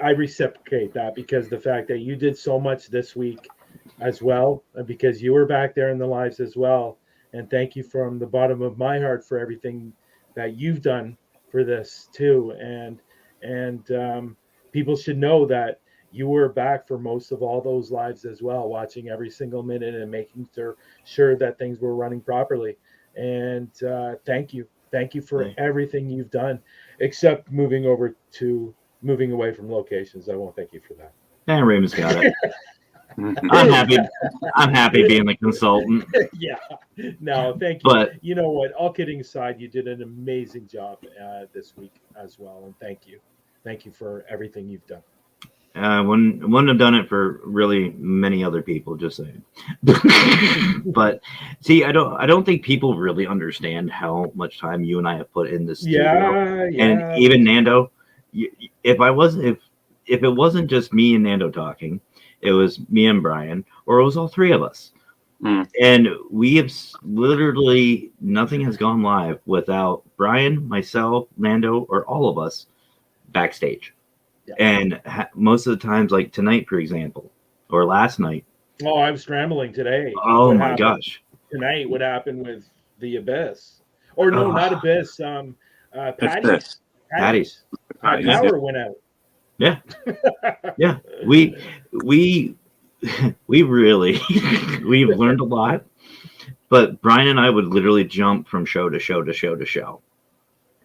I reciprocate that, because the fact that you did so much this week as well, because you were back there in the lives as well. And thank you from the bottom of my heart for everything that you've done for this too. And people should know that you were back for most of all those lives as well, watching every single minute and making sure that things were running properly. And thank you for everything you've done, except moving away from locations. I won't thank you for that. And Raymond's got it. I'm happy being the consultant. Yeah. No, thank you. But you know what? All kidding aside, you did an amazing job this week as well, and thank you. Thank you for everything you've done. Wouldn't have done it for really many other people, just saying. But see, I don't think people really understand how much time you and I have put in this studio. Yeah. And even Nando, if it wasn't just me and Nando talking, it was me and Bryan, or it was all three of us. And we have literally, nothing has gone live without Bryan, myself, Nando, or all of us backstage. Yeah. And most of the times, like tonight, for example, or last night. Oh, I was scrambling today. Oh my gosh. Tonight, what happened with the Abyss? Or no, not Abyss. Patty's. Power went out. Yeah. Yeah. We really, we've learned a lot. But Bryan and I would literally jump from show to show to show to show.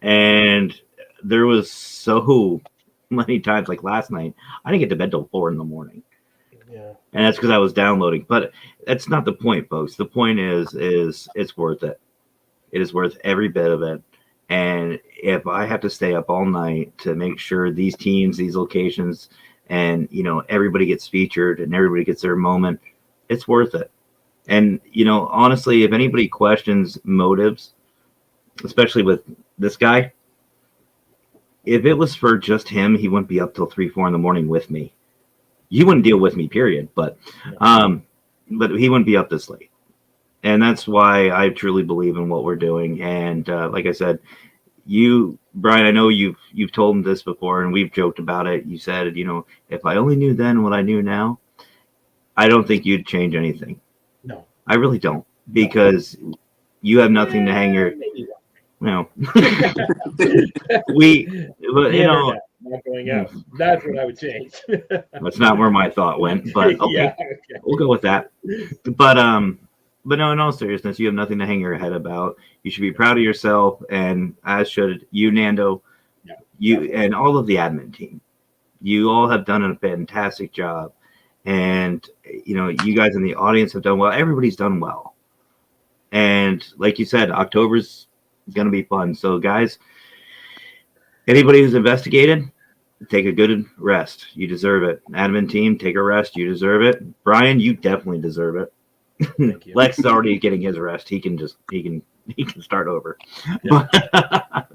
And there was so many times, like last night, I didn't get to bed till 4 a.m. Yeah. And that's because I was downloading. But that's not the point, folks. The point is it's worth it. It is worth every bit of it. And if I have to stay up all night to make sure these teams, these locations, and everybody gets featured and everybody gets their moment, it's worth it. And honestly, if anybody questions motives, especially with this guy, if it was for just him, he wouldn't be up till 3, 4 a.m. with me. You wouldn't deal with me, period. But he wouldn't be up this late. And that's why I truly believe in what we're doing. And like I said, you, Bryan, I know you've told him this before, and we've joked about it. You said, if I only knew then what I knew now, I don't think you'd change anything. No, I really don't, because you have nothing to hang your. No, not going out. That's what I would change. That's not where my thought went, but okay, yeah, okay. We'll go with that. But no, in all seriousness, you have nothing to hang your head about. You should be proud of yourself, and as should you, Nando, and all of the admin team. You all have done a fantastic job, and you guys in the audience have done well. Everybody's done well, and like you said, October's going to be fun. So guys, anybody who's investigated, take a good rest. You deserve it. Admin team, take a rest. You deserve it. Bryan, you definitely deserve it. Thank you. Lex is already getting his rest. He can start over. Yeah.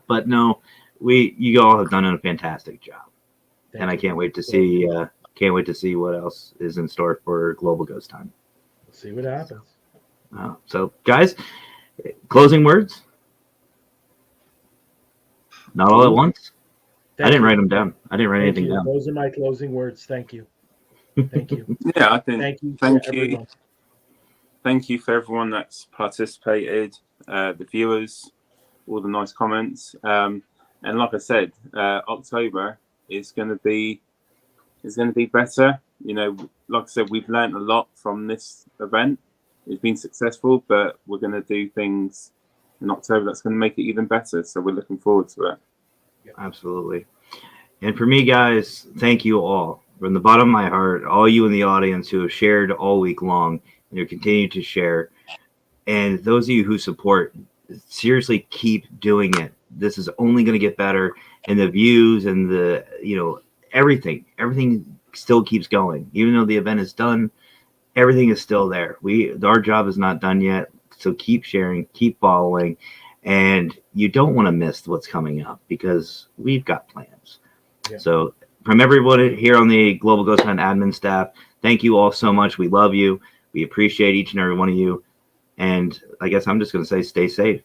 But no, you all have done a fantastic job. And I can't wait to see what else is in store for Global Ghost Time. We'll see what happens. So guys, closing words. Not all at once. I didn't write them down. I didn't write anything down. Those are my closing words. Thank you. Thank you. Yeah, I think. Thank you. Thank you for everyone that's participated, the viewers, all the nice comments. And like I said, October is going to be better. Like I said, we've learned a lot from this event. It's been successful, but we're going to do things in October that's going to make it even better. So we're looking forward to it. Absolutely. And for me, guys, thank you all from the bottom of my heart, all you in the audience who have shared all week long and who continue to share. And those of you who support, seriously, keep doing it. This is only going to get better. And the views and the, everything still keeps going. Even though the event is done, everything is still there. Our job is not done yet. So keep sharing, keep following, and you don't want to miss what's coming up because we've got plans. Yeah. So from everybody here on the Global Ghost Hunt admin staff, thank you all so much. We love you. We appreciate each and every one of you. And I guess I'm just going to say stay safe.